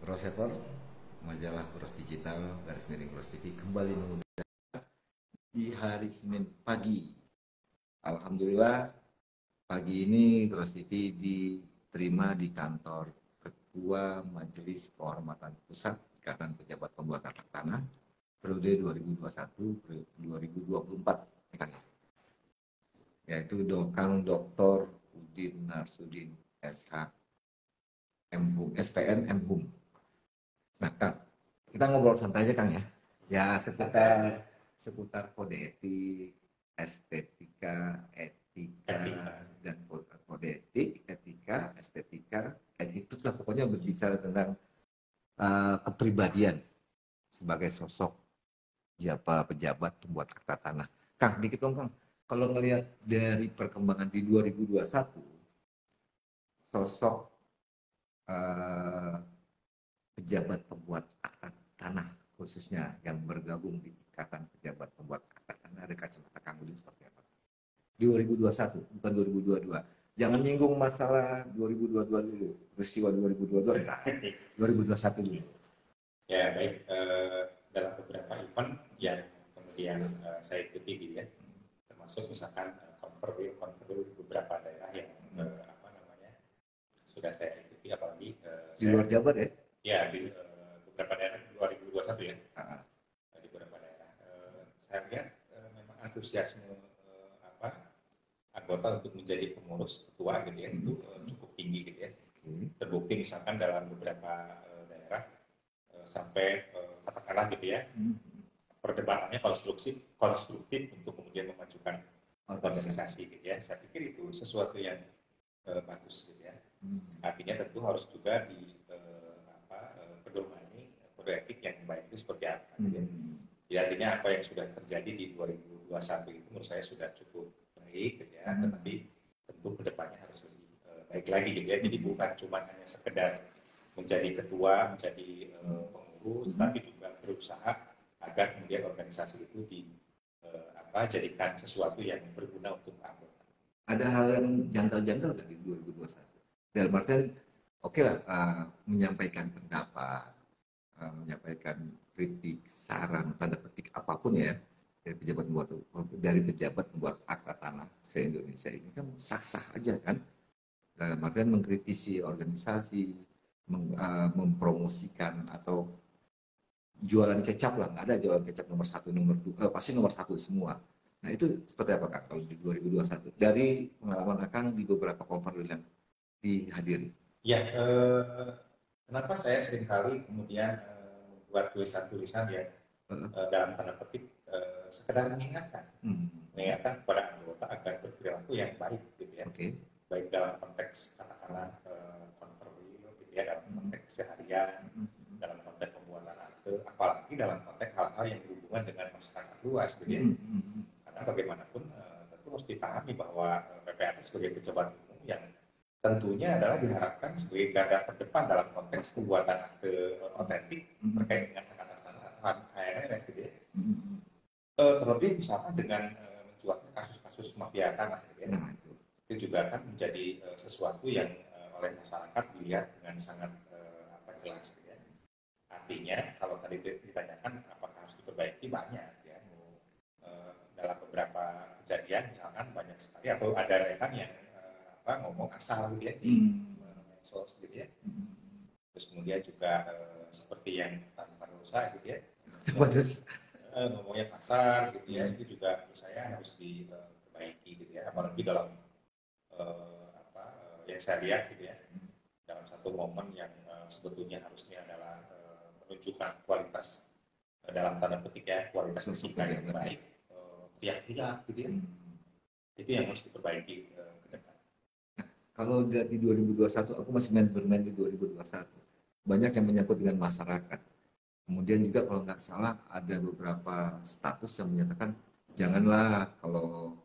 Prosetor, majalah Cross Digital, garis miring Cross TV kembali mengundang di hari Senin pagi. Alhamdulillah pagi ini Cross TV diterima di kantor Ketua Majelis Kehormatan Pusat Ikatan Pejabat Pembuat Hak Tanah periode 2021-2024, yaitu Kang Dr. Udin Narsudin SH MHum, SPN MHum. Nah, Kang, kita ngobrol santai aja, Kang, ya. Ya, seputar kode etik, estetika, etika, dan kode etik, etika, estetika, itu lah pokoknya berbicara tentang kepribadian sebagai sosok pejabat pembuat akta tanah. Kang, dikit dong, Kang. Kalau ngelihat dari perkembangan di 2021, sosok pejabat pembuat akta tanah khususnya yang bergabung di Ikatan Pejabat Pembuat Akta Tanah dari kacamata Kang Udin seperti apa? 2021, bukan 2022. Jangan nyinggung masalah 2022 dulu, peristiwa 2022, nah, 2021 dulu. Ya baik, dalam beberapa event yang kemudian saya ikuti gitu ya, termasuk misalkan konfer beberapa daerah yang sudah saya ikuti, apalagi di luar Jabar ya? Ya, di beberapa daerah 2021 ya. Di beberapa daerah saya lihat memang antusiasme anggota untuk menjadi pengurus ketua gitu ya, itu cukup tinggi gitu ya. Terbukti misalkan dalam beberapa daerah sampai katakanlah gitu ya, perdebatannya konstruktif untuk kemudian memajukan organisasi gitu ya. Saya pikir itu sesuatu yang bagus gitu ya. Artinya tentu harus juga pedomani kode etik yang baik itu seperti apa gitu ya. Jadi artinya apa yang sudah terjadi di 2021 itu menurut saya sudah cukup baik gitu ya, tetapi tentu kedepannya harus lebih baik lagi gitu ya. Jadi bukan cuma hanya sekedar menjadi ketua, menjadi pengurus, tapi juga berusaha agar kemudian organisasi itu dijadikan sesuatu yang berguna untuk anggota. Ada hal yang janggal-janggal nggak di 2021? Dalam artian, oke lah, menyampaikan pendapat, menyampaikan kritik, saran, tanda petik apapun ya dari pejabat membuat akta tanah se-Indonesia ini kan sah-sah aja kan, dalam artian mengkritisi organisasi, mempromosikan atau jualan kecap lah, nggak ada jualan kecap nomor 1, nomor 2, pasti nomor 1 semua. Nah itu seperti apa Kak kalau di 2021 dari pengalaman Akang di beberapa konferensi yang dihadiri? Ya, kenapa saya seringkali kemudian membuat tulisan-tulisan ya dalam tanda petik sekedar mengingatkan kepada anggota agar berperilaku yang baik gitu ya. Baik dalam konteks katakanlah konferensi gitu ya, dalam konteks seharian, dalam konteks pembuatan akte, apalagi dalam konteks hal-hal yang berhubungan dengan masyarakat luas gitu ya. Karena bagaimanapun tentu harus dipahami bahwa PPAT sebagai pejabat umum yang tentunya adalah diharapkan sebagai garda terdepan dalam konteks pembuatan akte otentik terkait dengan hak atas tanah atau HRS gitu ya. Terlebih misalkan dengan mencuatnya kasus-kasus mafia tanah gitu ya. Itu juga akan menjadi sesuatu yang oleh masyarakat dilihat dengan sangat jelas gitu ya. Artinya kalau tadi ditanyakan apakah harus diperbaiki, banyak ya. Dalam beberapa kejadian misalkan banyak sekali atau ada rekan yang ngomong asal gitu ya di medsos gitu ya. Terus kemudian juga seperti yang tanpa dosa gitu ya. Ngomongnya kasar gitu ya, itu juga menurut saya harus diperbaiki gitu ya. Apalagi dalam yang saya lihat gitu ya, dalam satu momen yang sebetulnya harusnya adalah menunjukkan kualitas dalam tanda petik ya, kualitas etika yang baik, pihak-pihak gitu ya. Itu yang harus diperbaiki ke depan. Kalau di 2021, aku masih bermain di 2021. Banyak yang menyangkut dengan masyarakat. Kemudian juga kalau nggak salah ada beberapa status yang menyatakan janganlah kalau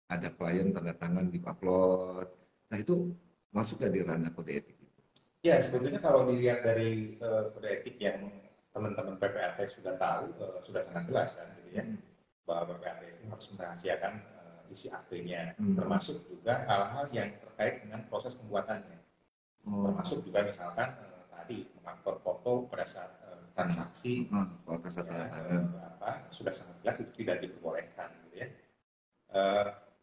ada klien tanda tangan di upload. Nah itu masuk di ranah kode etik itu. Ya sebetulnya kalau dilihat dari kode etik yang teman-teman PPAT sudah tahu, sudah sangat jelas kan gitu ya, bahwa PPAT itu harus merahasiakan isi aktenya, termasuk juga hal-hal yang terkait dengan proses pembuatannya. Termasuk juga misalkan tadi mengupload foto pada saat transaksi, sudah sangat jelas itu tidak diperbolehkan gitu ya.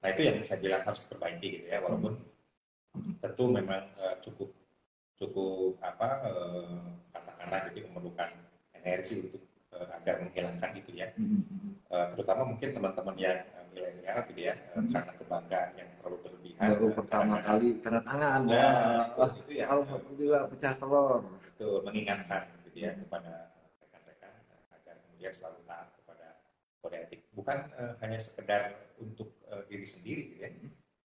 Nah itu yang saya bilang harus diperbaiki gitu ya, walaupun tentu memang cukup katakanlah jadi memerlukan energi untuk agar menghilangkan itu ya. Terutama mungkin teman-teman yang milenial gitu ya, karena kebanggaan yang terlalu berlebihan. Baru pertama kali tanda tangan, itu ya. Alhamdulillah pecah telur. Itu mengingatkan gitu ya kepada rekan-rekan agar kemudian selalu taat kepada kode etik. Bukan hanya sekedar untuk diri sendiri gitu ya,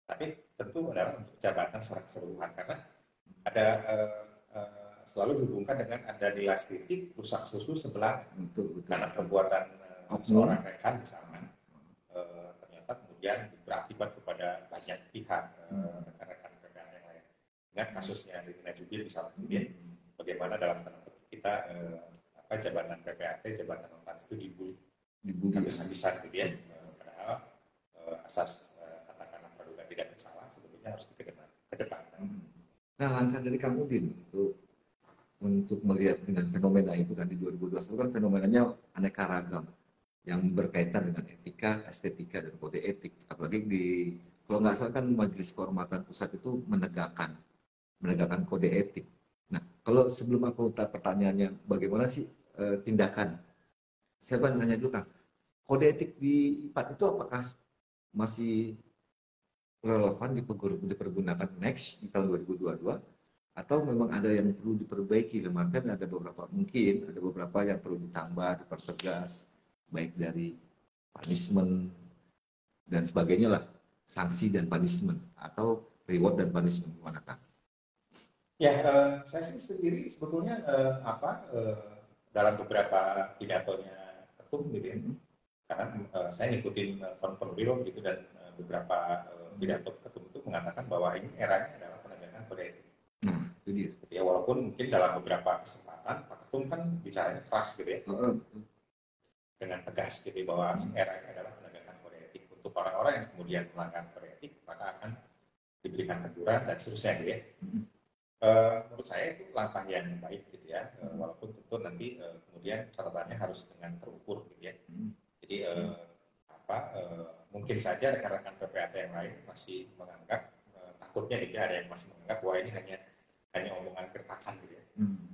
tapi tentu adalah untuk jabatan secara keseluruhan, karena ada selalu dihubungkan dengan ada dilas titik rusak susu sebelah, betul. Karena perbuatan seorang rekan misalnya ternyata kemudian berakibat kepada banyak pihak, rekan-rekan yang lain. Ingat kasusnya di Najubir misalnya, bagaimana dalam tanda petik kita jabatan PPAT, jabatan notaris itu dibully habis-habisan gitu ya. Padahal asas katakanlah praduga tidak bersalah sebetulnya harus dikedepankan. Nah, langkah dari kamu Din untuk melihat dengan fenomena itu kan di 2021 kan fenomenanya aneka ragam yang berkaitan dengan etika, estetika dan kode etik. Apalagi kalau nggak salah kan Majelis Kehormatan Pusat itu menegakkan kode etik. Nah, kalau sebelum aku pertanyaannya bagaimana sih tindakan? Saya nanya dulu Kang, kode etik di IPAT itu apakah masih relevan dipergunakan next di tahun 2022 atau memang ada yang perlu diperbaiki? Kan ada beberapa yang perlu ditambah, dipertegas, baik dari punishment dan sebagainya lah, sanksi dan punishment atau reward dan punishment, gimana Kang? Ya, saya sendiri sebetulnya dalam beberapa pidatonya ketum gitu ya, karena saya ngikutin konferensi gitu dan beberapa pidato ketum itu mengatakan bahwa ini eranya adalah penegakan kode etik. Itu dia. Ya, walaupun mungkin dalam beberapa kesempatan Pak Ketum kan bicaranya keras gitu ya, dengan tegas gitu bahwa eranya adalah penegakan kode etik untuk orang-orang yang kemudian melanggar kode etik maka akan diberikan teguran dan seterusnya gitu ya. Menurut saya itu langkah yang baik gitu ya, walaupun tentu nanti kemudian catatannya harus dengan terukur gitu ya. Jadi mungkin saja rekan-rekan PPAT yang lain masih menganggap takutnya gitu ya, ada yang masih menganggap bahwa ini hanya omongan gertakan gitu ya.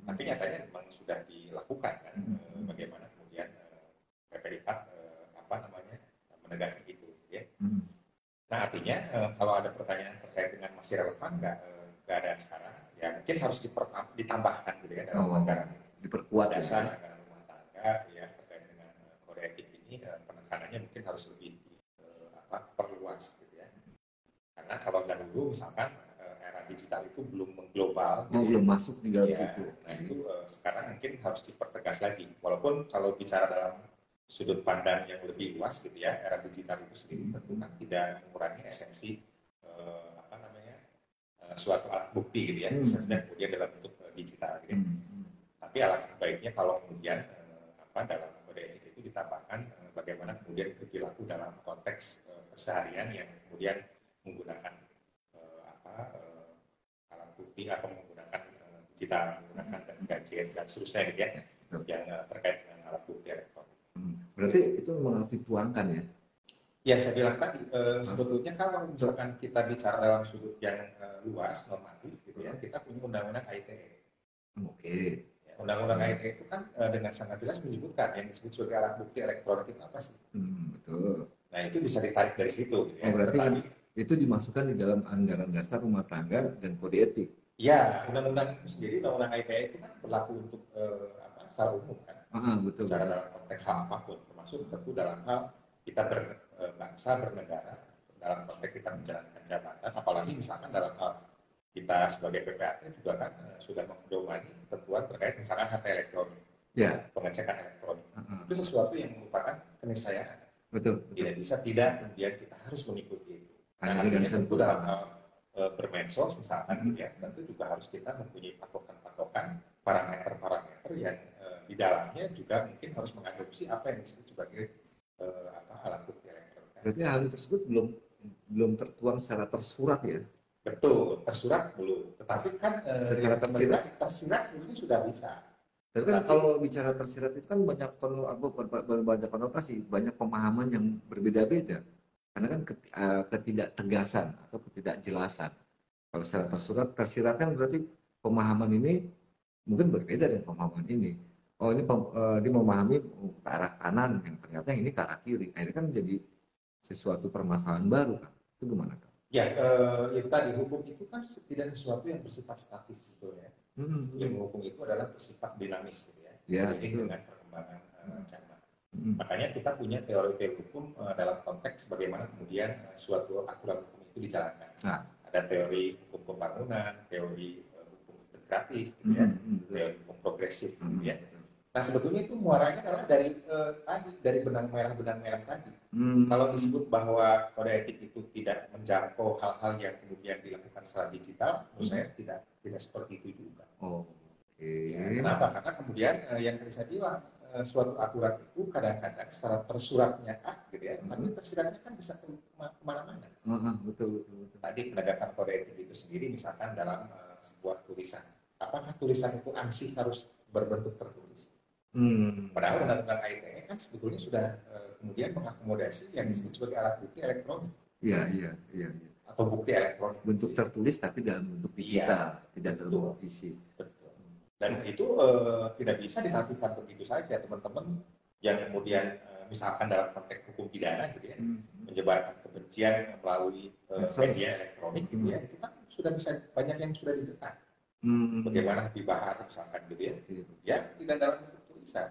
Tapi nyatanya memang sudah dilakukan kan, bagaimana kemudian PPIPAT menegakkan itu gitu ya. Nah artinya kalau ada pertanyaan terkait dengan masih relevan nggak keadaan sekarang, ya mungkin harus ditambahkan gitu ya dalam anggaran diperkuat dasar anggaran rumah tangga ya terkait dengan kode etik ini, penekanannya mungkin harus lebih perluas gitu ya. Karena kalau dahulu misalkan era digital itu belum mengglobal, belum masuk di dalam situ. Nah itu sekarang mungkin harus dipertegas lagi. Walaupun kalau bicara dalam sudut pandang yang lebih luas gitu ya, era digital itu sendiri tentu kan tidak mengurangi esensi suatu alat bukti gitu ya, misalnya kemudian dalam bentuk digital gitu ya. Tapi alangkah baiknya kalau kemudian dalam kode etik itu ditambahkan bagaimana kemudian perilaku dalam konteks keseharian yang kemudian menggunakan alat bukti atau menggunakan digital, menggunakan gadget dan seterusnya gitu ya, yang terkait dengan alat bukti elektronik. Berarti itu memang harus dituangkan ya? Ya, saya bilang tadi, sebetulnya kalau misalkan kita bicara dalam sudut yang luas, normatif gitu ya, kita punya undang-undang ITE. Oke. Ya, undang-undang ITE itu kan dengan sangat jelas menyebutkan yang disebut sebagai alat bukti elektronik itu apa sih? Betul. Nah, itu bisa ditarik dari situ. Gitu ya. Berarti itu dimasukkan di dalam anggaran dasar rumah tangga dan kode etik? Ya, undang-undang sendiri, undang-undang ITE itu kan berlaku untuk secara umum kan? Betul. Secara dalam konteks hal apapun, termasuk tentu dalam hal kita berbangsa, bernegara, dalam konteks kita menjalankan jabatan, apalagi misalkan dalam hal kita sebagai PPAT juga kan sudah memedomani ketentuan terkait misalkan HT elektronik, pengecekan elektronik. Itu sesuatu yang merupakan keniscayaan. Betul. Tidak bisa kemudian kita harus mengikuti itu. Hanya dengan tentu dalam hal bermedsos misalkan, ya, tentu juga harus kita mempunyai patokan-patokan, parameter-parameter yang di dalamnya juga mungkin harus mengadopsi apa yang disebut sebagai alat bukti elektronik. Berarti hal tersebut belum tertuang secara tersurat ya? Betul, tersurat belum. Tetapi kan secara tersirat sebenarnya sudah bisa. Tapi kan kalau bicara tersirat itu kan banyak konotasi, banyak pemahaman yang berbeda-beda. Karena kan ketidaktegasan atau ketidakjelasan. Kalau secara tersirat kan berarti pemahaman ini mungkin berbeda dengan pemahaman ini. Oh ini dia memahami ke arah kanan, yang ternyata yang ini ke arah kiri. Akhirnya kan jadi sesuatu permasalahan baru kan. Itu gimana kan? Ya, itu tadi hukum itu kan tidak sesuatu yang bersifat statis gitu ya. Ilmu hukum itu adalah bersifat dinamis gitu ya. Seiring dengan perkembangan zaman. Makanya kita punya teori-teori hukum dalam konteks bagaimana kemudian suatu aturan hukum itu dijalankan. Ada teori hukum pembangunan, teori hukum integratif, gitu ya, teori hukum progresif, gitu ya. Nah sebetulnya itu muaranya adalah dari benang merah tadi. Kalau disebut bahwa kode etik itu tidak menjangkau hal-hal yang kemudian dilakukan secara digital, menurut saya tidak seperti itu juga. Ya, kenapa? Karena kemudian yang tadi saya bilang suatu aturan itu kadang-kadang secara tersuratnya gitu ya, tapi tersiratnya kan bisa kemana-mana. Betul. Tadi penegakan kode etik itu sendiri misalkan dalam sebuah tulisan. Apakah tulisan itu ansih harus berbentuk tertulis? Padahal undang-undang ITE kan sebetulnya sudah kemudian mengakomodasi yang disebut sebagai alat bukti elektronik. Iya. Atau bukti elektronik. Bentuk tertulis tapi dalam bentuk digital, tidak dalam bentuk fisik. Dan itu tidak bisa dinafikan begitu saja, teman-teman yang kemudian misalkan dalam konteks hukum pidana gitu ya, menyebarkan kebencian melalui media elektronik gitu ya, itu kan sudah bisa banyak yang sudah dicetak. Bagaimana di Bahar misalkan gitu ya, ya tidak dalam bentuk tulisan.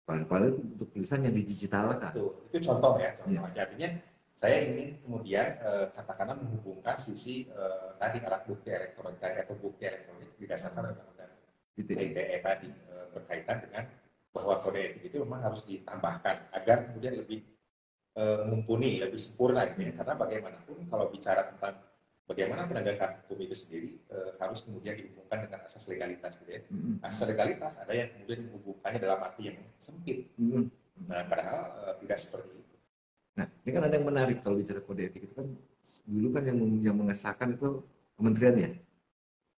Padahal bentuk tulisan yang didigitalkan. Itu contoh ya, Artinya saya ingin kemudian katakanlah menghubungkan sisi tadi alat bukti elektronik atau bukti elektronik didasarkan undang-undang ITE tadi berkaitan dengan bahwa kode etik itu memang harus ditambahkan agar kemudian lebih mumpuni, lebih sempurna gitu ya. Karena bagaimanapun kalau bicara tentang bagaimana penegakan hukum itu sendiri harus kemudian dihubungkan dengan asas legalitas gitu ya. Asas legalitas ada yang kemudian menghubungkannya dalam arti yang sempit. Nah, padahal tidak seperti itu. Nah, ini kan ada yang menarik kalau bicara kode etik itu kan dulu kan yang mengesahkan itu kementerian ya.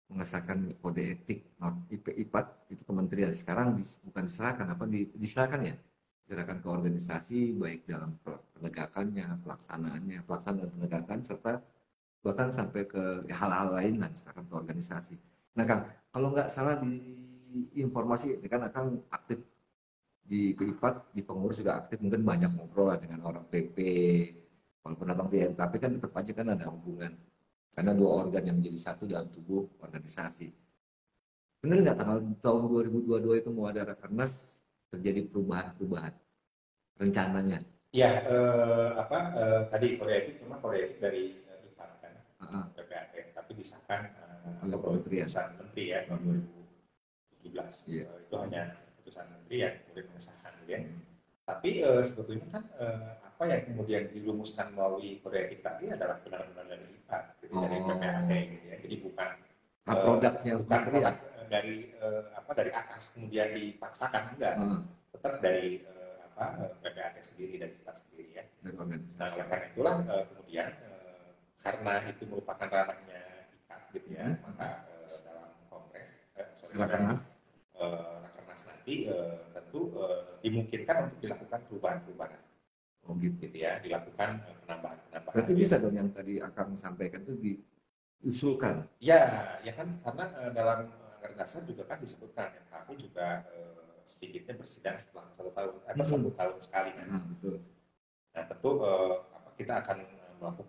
Mengesahkan kode etik IPAT itu kementerian. Sekarang bukan diserahkan diserahkan ya. Diserahkan ke organisasi baik dalam penegakannya, pelaksanaan penegakan serta bahkan sampai ke hal-hal lain lah misalkan ke organisasi. Nah Kang, kalau nggak salah di informasi ini kan Kang aktif di PIPAT, di pengurus juga aktif, mungkin banyak ngobrol lah dengan orang PP, walaupun abang di MKP kan tetap aja kan ada hubungan karena dua organ yang menjadi satu dalam tubuh organisasi. Benar nggak tahun 2022 itu mau ada rakernas terjadi perubahan rencananya? Ya, tadi kode etik memang kode etik dari PPAT, tapi disahkan atau keputusan menteri ya tahun 2017. Itu hanya keputusan menteri yang kemudian mengesahkan ya. Tapi sebetulnya kan apa yang kemudian dirumuskan melalui kode etik tadi adalah benar-benar dari IPA, gitu, dari PPAT gitu ya. Jadi bukan produknya bukan produk dari atas kemudian dipaksakan, enggak. Tetap dari PPAT sendiri, dari IPA sendiri ya. Nah, oleh karena itulah kemudian karena itu merupakan ranahnya IPA gitu ya, maka dalam kongres rakernas nanti tentu dimungkinkan untuk dilakukan perubahan-perubahan. Gitu ya, dilakukan penambahan. Berarti bisa dong yang tadi Akang sampaikan itu diusulkan? Ya kan karena dalam anggaran dasar juga kan disebutkan yang kami juga sedikitnya bersidang setelah 1 tahun atau 1 tahun sekali kan. Betul. Nah tentu kita akan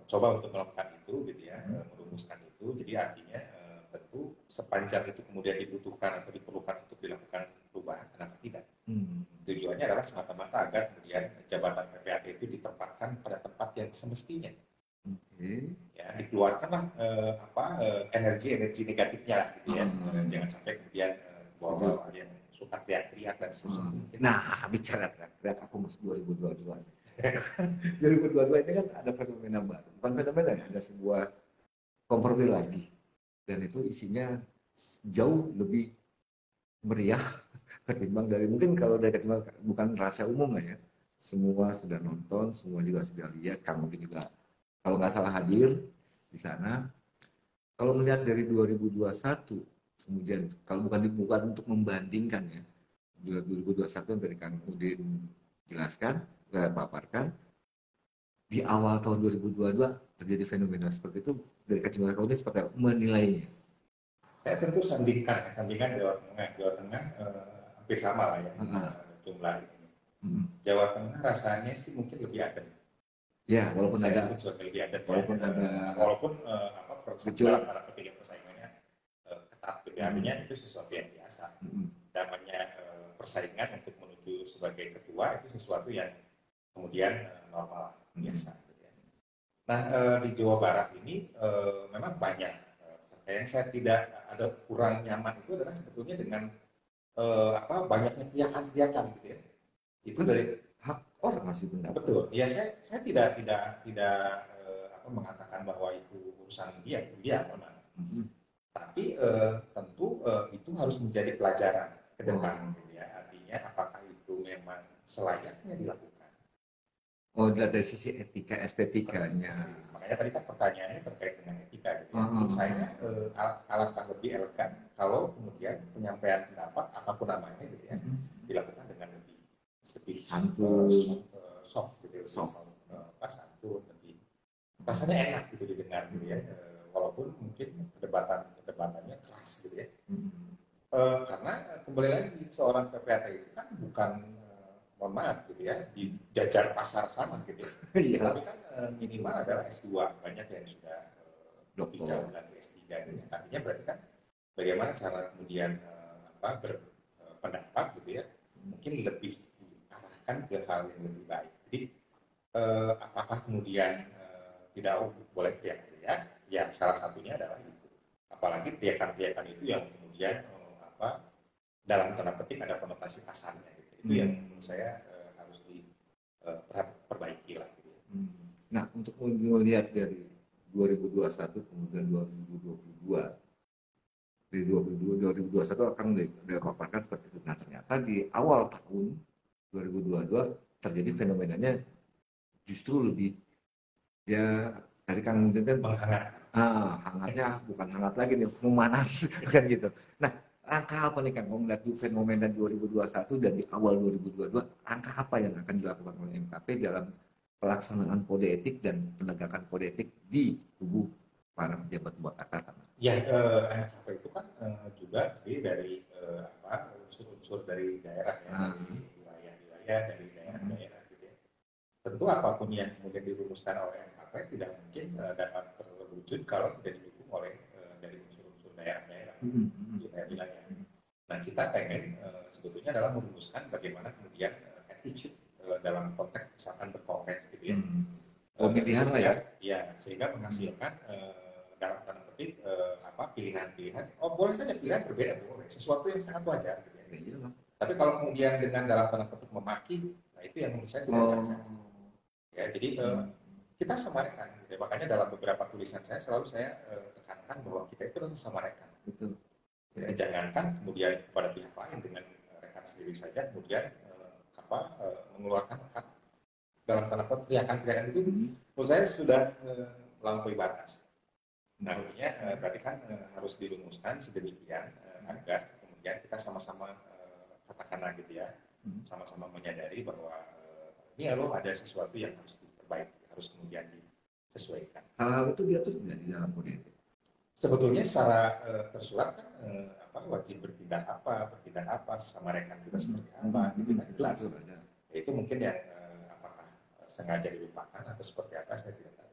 coba untuk melakukan itu gitu ya, merumuskan itu. Jadi artinya tentu sepanjang itu kemudian dibutuhkan atau diperlukan untuk dilakukan perubahan, kenapa tidak? Tujuannya adalah semata-mata agar kemudian jabatan PPAT itu ditempatkan pada tempat yang semestinya. Ya, dikeluarkanlah energi negatifnya lah gitu ya. Jangan sampai kemudian bawa yang suka teriak-teriak dan seterusnya. Nah, bicara teriak-teriak aku masuk 2022. 2022 ini kan ada fenomena baru. Bukan fenomena ya, ada sebuah kompromi lagi. Dan itu isinya jauh lebih meriah ketimbang dari mungkin kalau dari ketimbang bukan rahasia umum lah ya. Semua sudah nonton, semua juga sudah lihat. Kang mungkin juga kalau nggak salah hadir di sana. Kalau melihat dari 2021, kemudian kalau bukan untuk membandingkan ya, 2021 yang dari Kang Udin jelaskan, paparkan, di awal tahun 2022 terjadi fenomena seperti itu, dari kacamata Kang Udin seperti apa menilainya? Saya tentu sandingkan Jawa Tengah hampir sama lah ya jumlah ini. Jawa Tengah rasanya sih mungkin lebih adem. Ya, walaupun ada persaingannya ketat, gitu. Artinya itu sesuatu yang biasa. Namanya persaingan untuk menuju sebagai ketua itu sesuatu yang kemudian normal biasa. Gitu ya. Nah di Jawa Barat ini memang banyak. Yang saya tidak ada kurang nyaman itu adalah sebetulnya dengan banyaknya teriakan-teriakan gitu ya. Itu dari hak orang masih benar. Betul. Ya saya tidak mengatakan bahwa itu urusan dia memang. Tapi tentu itu harus menjadi pelajaran ke depan gitu ya. Artinya apakah itu memang selayaknya dilakukan. Oh, dari sisi etika estetikanya. Makanya tadi kan pertanyaannya terkait dengan etika gitu ya. Menurut saya alangkah lebih elegan kalau kemudian penyampaian pendapat apapun namanya gitu ya dilakukan dengan lebih santun, soft gitu, santun, lebih rasanya enak gitu didengar gitu ya, walaupun mungkin perdebatannya keras gitu ya. Karena kembali lagi seorang PPAT itu kan bukan mohon maaf gitu ya di jajar pasar sama gitu ya. Tapi kan minimal adalah S2, banyak yang sudah dokter dan S3 gitu ya. Artinya berarti kan bagaimana cara kemudian berpendapat gitu ya, mungkin lebih kan ke hal yang lebih baik. Jadi apakah kemudian tidak boleh teriak-teriak? Ya salah satunya adalah itu. Apalagi teriakan-teriakan itu yang kemudian dalam tanda petik ada konotasi kasarnya. Gitu. Itu yang menurut saya harus diperbaiki lah. Gitu. Nah untuk melihat dari 2021 kemudian 2022. Di 2021 akan dipaparkan seperti itu. Nah ternyata di awal tahun 2022 terjadi fenomenanya justru lebih ya tadi Kang Udin kan hangatnya bukan hangat lagi nih, memanas kan gitu. Nah langkah apa nih Kang melihat fenomena 2021 dan di awal 2022, langkah apa yang akan dilakukan oleh MKP dalam pelaksanaan kode etik dan penegakan kode etik di tubuh para pejabat buat akar? Ya, MKP itu kan juga dari unsur-unsur dari daerah ya, dari wilayah-wilayah, dari daerah-daerah gitu ya. Tentu apapun yang kemudian dirumuskan oleh MKP tidak mungkin dapat terwujud kalau tidak didukung oleh dari unsur-unsur daerah-daerah, wilayah-wilayah. Nah kita pengen sebetulnya adalah merumuskan bagaimana kemudian attitude dalam konteks misalkan berkongres gitu ya. Pemilihan lah ya. Ya, sehingga menghasilkan dalam tanda petik pilihan-pilihan. Oh boleh saja pilihan berbeda, boleh. Sesuatu yang sangat wajar. Gitu ya. Tapi kalau kemudian dengan dalam tanda petik memaki, nah itu yang menurut saya tidak wajar. Ya, jadi kita samakan. Gitu. Makanya dalam beberapa tulisan saya selalu saya tekankan bahwa kita itu harus samakan. Betul. Ya, jangankan kemudian kepada pihak lain dengan rekan sendiri saja kemudian mengeluarkan dalam tanda petik teriakan-teriakan itu menurut saya sudah melampaui batas. Nah, artinya berarti kan harus dirumuskan sedemikian agar kemudian kita sama-sama katakanlah gitu ya, sama-sama menyadari bahwa ini loh ada sesuatu yang harus diperbaiki, harus kemudian disesuaikan. Hal-hal itu diatur tidak di dalam kode etik? Sebetulnya secara tersurat kan wajib bertindak apa, sama rekan kita seperti apa, gitu kan jelas. Itu mungkin yang apakah sengaja dilupakan atau seperti apa saya tidak tahu.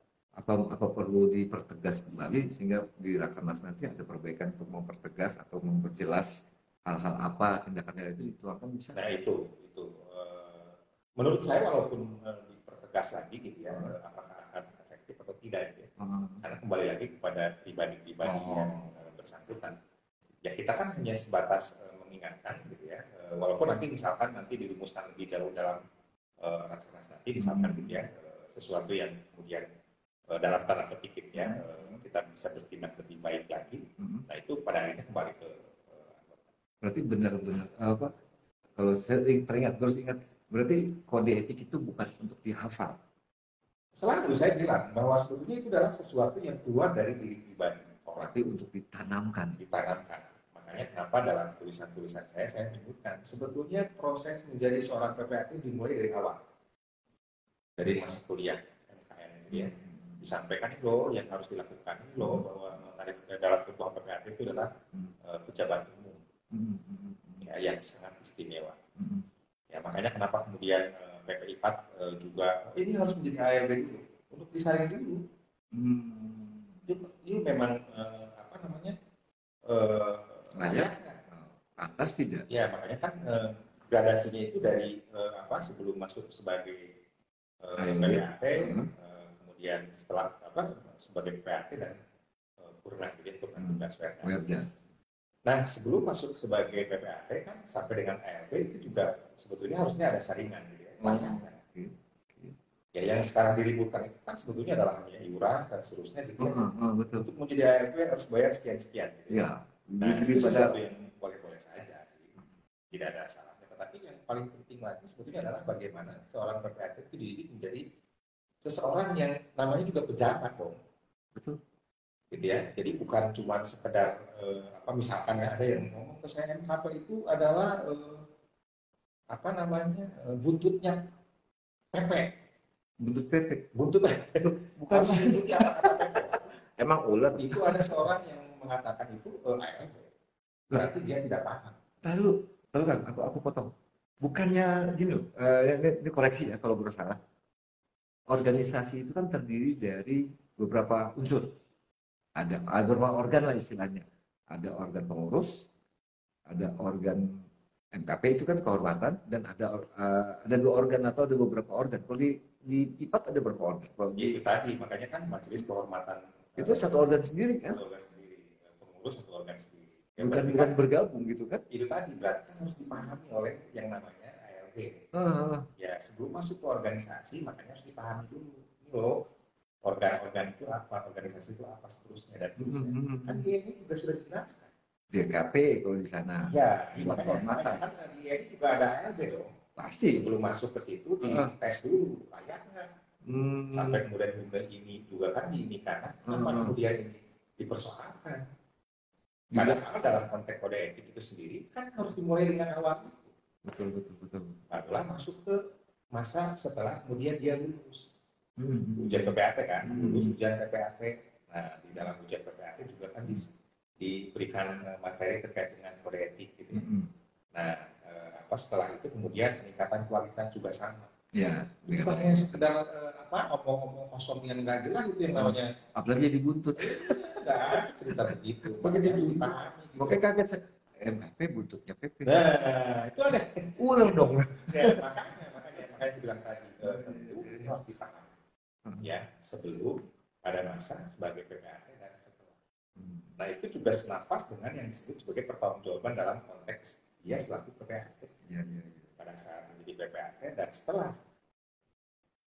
Apa perlu dipertegas kembali sehingga di Rakernas nanti ada perbaikan untuk mempertegas atau memperjelas hal-hal apa tindakannya itu akan bisa. Nah itu menurut saya walaupun dipertegas lagi gitu ya, apakah akan efektif atau tidak gitu ya. Karena kembali lagi kepada pribadi-pribadi yang bersangkutan. Ya kita kan hanya sebatas mengingatkan gitu ya, walaupun nanti misalkan dirumuskan lebih jauh dalam Rakernas nanti misalkan gitu ya, sesuatu yang kemudian dalam tanda petik ya kita bisa bertindak lebih baik lagi. Nah itu pada akhirnya kembali ke berarti benar-benar kalau saya terus ingat berarti kode etik itu bukan untuk dihafal. Selalu saya bilang bahwa sebetulnya itu adalah sesuatu yang keluar dari diri pribadi orang. Tapi untuk ditanamkan. Makanya kenapa dalam tulisan-tulisan saya menyebutkan sebetulnya proses menjadi seorang PPAT dimulai dari awal, dari masa kuliah MKN ini ya, disampaikan ini loh yang harus dilakukan, ini loh bahwa dalam tubuh PPAT itu adalah pejabat umum ya, yang sangat istimewa. Ya, makanya kenapa kemudian PPI 4 juga ini harus menjadi ARB dulu untuk disaring dulu. Itu memang apa namanya atas tidak? Ya, makanya kan gradasinya itu dari sebelum masuk sebagai PPAT, kemudian setelah sebagai PPAT dan purna tugas Werda. Nah, sebelum masuk sebagai PPAT kan sampai dengan ARB itu juga sebetulnya harusnya ada saringan gitu ya. Ya, yang sekarang diributkan itu kan sebetulnya adalah hanya iuran dan seterusnya gitu ya. Betul. Untuk menjadi ARB harus bayar sekian-sekian gitu ya. Nah, itu sesuatu yang boleh-boleh saja sih. Tidak ada salahnya. Tetapi yang paling penting lagi sebetulnya adalah bagaimana seorang PPAT itu dididik menjadi seseorang yang namanya juga pejabat dong. Betul. Gitu ya. Jadi bukan cuma sekedar misalkan ada yang ngomong ke saya MKP itu adalah buntutnya PP. Buntut PP. Bukan seperti apa-apa PP. Emang ular itu ada seorang yang mengatakan itu ARB. Berarti dia tidak paham. Lalu kan aku potong. Bukannya gini loh, ini koreksi ya kalau gue salah. Organisasi itu kan terdiri dari beberapa unsur. Ada beberapa organ lah istilahnya. Ada organ pengurus, ada organ MKP itu kan kehormatan, dan ada 2 organ atau ada beberapa organ. Kalau di IPAT ada berapa organ? Itu tadi, makanya kan majelis kehormatan. Itu satu organ sendiri kan? Satu organ sendiri, pengurus satu organ sendiri. Ya, bukan bergabung gitu kan? Itu tadi berarti kan harus dipahami oleh yang namanya ARB. Ya, sebelum masuk ke organisasi makanya harus dipahami dulu. Ini loh, organ-organ itu apa, organisasi itu apa, seterusnya dan seterusnya. Kan ini juga sudah dijelaskan. DKP kalau di sana. Ya, makanya kan di ini juga ada ARB dong. Pasti. Sebelum masuk ke situ dites dulu, layak nggak? Sampai kemudian ini juga kan diinikan, kenapa kemudian ini dipersoalkan? Padahal dalam konteks kode etik itu sendiri kan harus dimulai dengan awal itu. Betul. Barulah masuk ke masa setelah kemudian dia lulus. Ujian PPAT kan, lulus ujian PPAT. Nah, di dalam ujian PPAT juga kan diberikan materi terkait dengan kode etik gitu. Nah, setelah itu kemudian peningkatan kualitas juga sama. Ya, bukan hanya sekedar omong-omong kosong yang nggak jelas itu yang namanya. Apalagi jadi buntut. Nggak ada cerita begitu. Kok jadi dipahami? Makanya kaget MKP buntutnya PP. Nah, itu ada ular dong. Ya, makanya saya bilang tadi tentu harus dipahami. Ya, sebelum pada masa sebagai PPAT dan setelah. Nah, itu juga senafas dengan yang disebut sebagai pertanggungjawaban dalam konteks dia selaku PPAT. Ya. Pada saat menjadi PPAT dan setelah.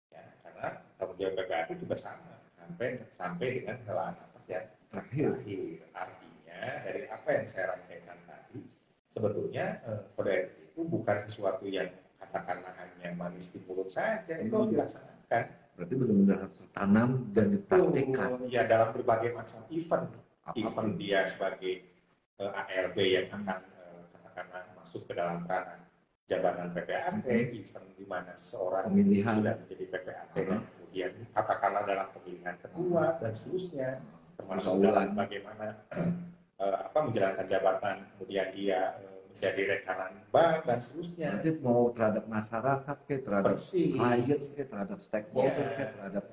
Ya, karena tanggung jawab PPAT juga sama sampai dengan helaan nafas yang terakhir. Artinya dari apa yang saya rangkaikan tadi, sebetulnya kode etik itu bukan sesuatu yang katakanlah hanya manis di mulut saja, itu harus dilaksanakan. Berarti benar-benar harus tertanam dan dipraktikkan. Ya, dalam berbagai macam event dia sebagai ARB yang akan katakanlah masuk ke dalam ranah jabatan PPAT, event di mana seseorang sudah menjadi PPAT dan kemudian katakanlah dalam pemilihan ketua dan seterusnya, termasuk dalam bagaimana menjalankan jabatan, kemudian dia menjadi rekanan bank dan seterusnya. Nanti mau terhadap masyarakat, terhadap klien, terhadap stakeholder, terhadap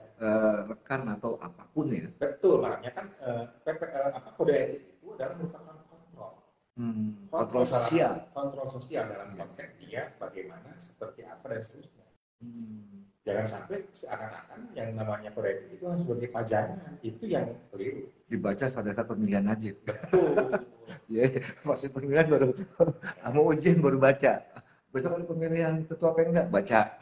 rekan atau apapun ya. Betul, makanya kan kode etik itu adalah merupakan kontrol sosial dalam konteks dia bagaimana, seperti apa dan seterusnya. Jangan sampai seakan-akan yang namanya kode etik itu sebagai pajangan, itu yang keliru. Dibaca pada saat pemilihan aja. Betul. Ya, maksud pemilihan baru mau ujian baru baca. Besok ada pemilihan ketua Pemda baca.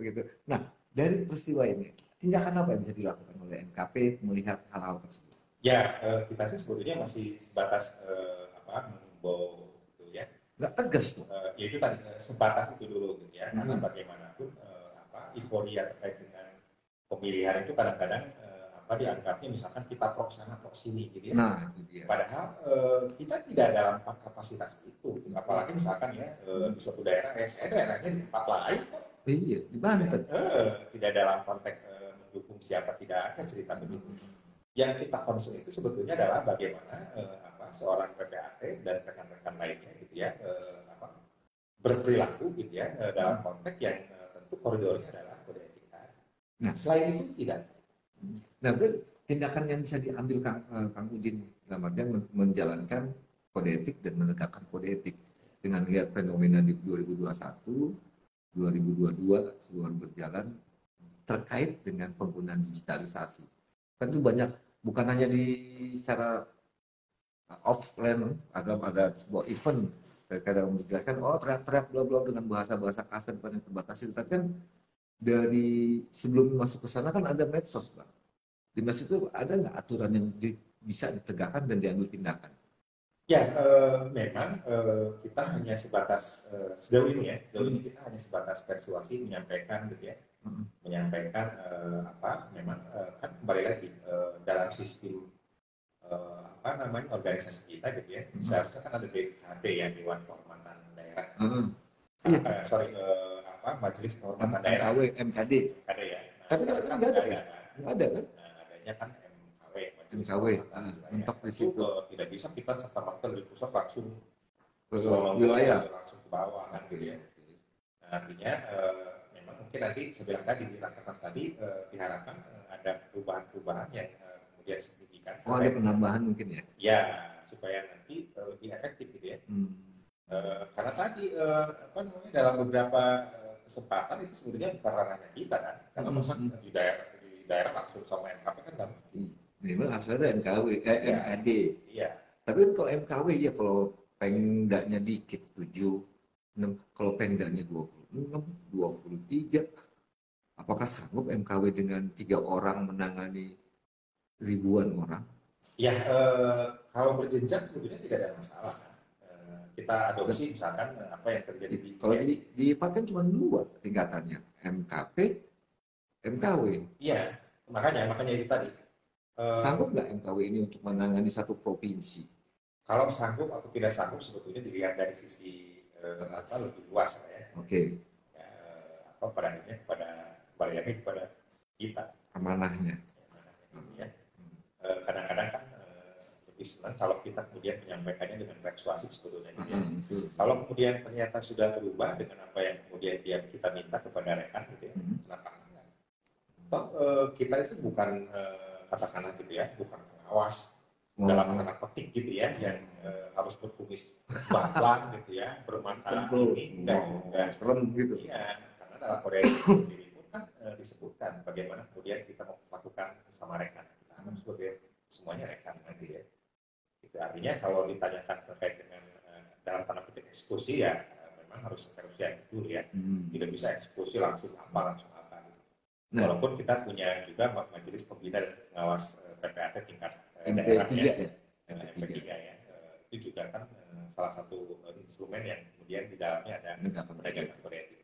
Begitu. Nah, dari peristiwa ini, tindakan apa yang bisa dilakukan oleh MKP melihat hal-hal tersebut? Ya, kita sih sebetulnya masih sebatas mengimbau gitu ya. Nggak tegas tuh. Ya itu tadi sebatas itu dulu gitu ya. Karena bagaimanapun euforia terkait dengan pemilihan itu kadang-kadang dianggapnya misalkan kita pro sana pro sini gitu ya. Nah, itu dia. Padahal kita tidak dalam kapasitas itu. Apalagi misalkan ya di suatu daerah, saya daerahnya di tempat lain kok. Iya, di Banten. Tidak dalam konteks mendukung siapa, tidak ada cerita begitu. Yang kita concern itu sebetulnya adalah bagaimana seorang PPAT dan rekan-rekan lainnya gitu ya berperilaku gitu ya dalam konteks yang tentu koridornya adalah kode etik. Nah, selain itu tidak. Nah, tindakan yang bisa diambil Kang Udin dalam artian menjalankan kode etik dan menegakkan kode etik dengan lihat fenomena di 2021, 2022 sebelum berjalan terkait dengan penggunaan digitalisasi. Kan itu banyak, bukan hanya di secara offline, ada sebuah event kadang menjelaskan teriak-teriak bla bla dengan bahasa kasar yang terbatas, tapi kan dari sebelum masuk ke sana kan ada medsos, Bang. Di medsos itu ada nggak aturan yang bisa ditegakkan dan diambil tindakan? Ya, memang kita hanya sebatas sejauh ini kita hanya sebatas persuasi menyampaikan gitu ya, menyampaikan memang kan kembali lagi dalam sistem organisasi kita gitu ya, seharusnya kan ada DKD ya, Dewan Kehormatan Daerah. Majelis Kehormatan Daerah. MKD. Ada ya. Tapi kan nggak ada kan? Adanya kan MKW. Mentok di situ. Tidak bisa kita serta-merta dari pusat langsung ke wilayah, langsung ke bawah kan gitu ya. Nah, artinya memang mungkin nanti sebilang tadi di rakernas tadi diharapkan ada perubahan-perubahan yang kemudian signifikan. Ada penambahan mungkin ya? Ya, supaya nanti lebih efektif gitu ya. Karena tadi dalam beberapa kesempatan itu sebenarnya bukan ranahnya kita kan, karena masa di daerah langsung sama MKP kan nggak mungkin. Memang harus ada MKD. Iya. Tapi kalau MKW ya kalau pengdanya dikit 7, kalau pengdanya 26, 23, apakah sanggup MKW dengan 3 orang menangani ribuan orang? Ya, kalau berjenjang sebetulnya tidak ada masalah. Kita adopsi misalkan apa yang terjadi di kalau di IPAT kan cuma 2 tingkatannya, MKP, MKW. Iya, makanya itu tadi. Sanggup nggak MKW ini untuk menangani satu provinsi? Kalau sanggup atau tidak sanggup sebetulnya dilihat dari sisi lebih luas ya. Oke. Pada akhirnya kepada kita. Amanahnya. Ya. Kadang-kadang kan lebih senang kalau kita kemudian menyampaikannya dengan persuasif sebetulnya. Kalau kemudian ternyata sudah berubah dengan apa yang kemudian kita minta kepada rekan gitu ya, kenapa enggak? Kita itu bukan katakanlah gitu ya, bukan pengawas dalam tanda petik gitu ya, yang harus berkumis baplang gitu ya, bermata ini enggak serem gitu. Iya, karena dalam kode etik sendiri pun kan disebutkan bagaimana kemudian kita mau melakukan sama rekan. Kita anggap sebagai semuanya rekan gitu ya. Itu artinya kalau ditanyakan terkait dengan dalam tanda petik eksekusi ya memang harus negosiasi dulu ya. Tidak bisa eksekusi langsung apa gitu. Walaupun kita punya juga majelis pembina dan pengawas PPAT tingkat daerah ya, MP3 ya. Itu juga kan salah satu instrumen yang kemudian di dalamnya ada penegakan kode etik.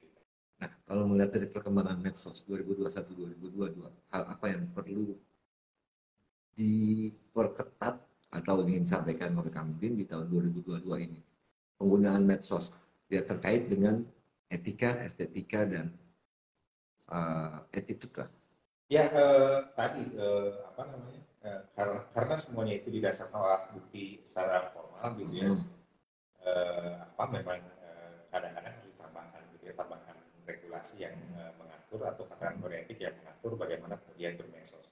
Nah, kalau melihat dari perkembangan medsos 2021-2022, hal apa yang perlu diperketat atau ingin disampaikan oleh Kang Udin di tahun 2022 ini? Penggunaan medsos ya terkait dengan etika, estetika, dan attitude lah. Ya, tadi karena semuanya itu didasarkan alat bukti secara formal gitu ya. Memang kadang-kadang harus ditambahkan gitu ya, tambahkan regulasi yang mengatur atau katakan kode etik yang mengatur bagaimana kemudian bermedsos.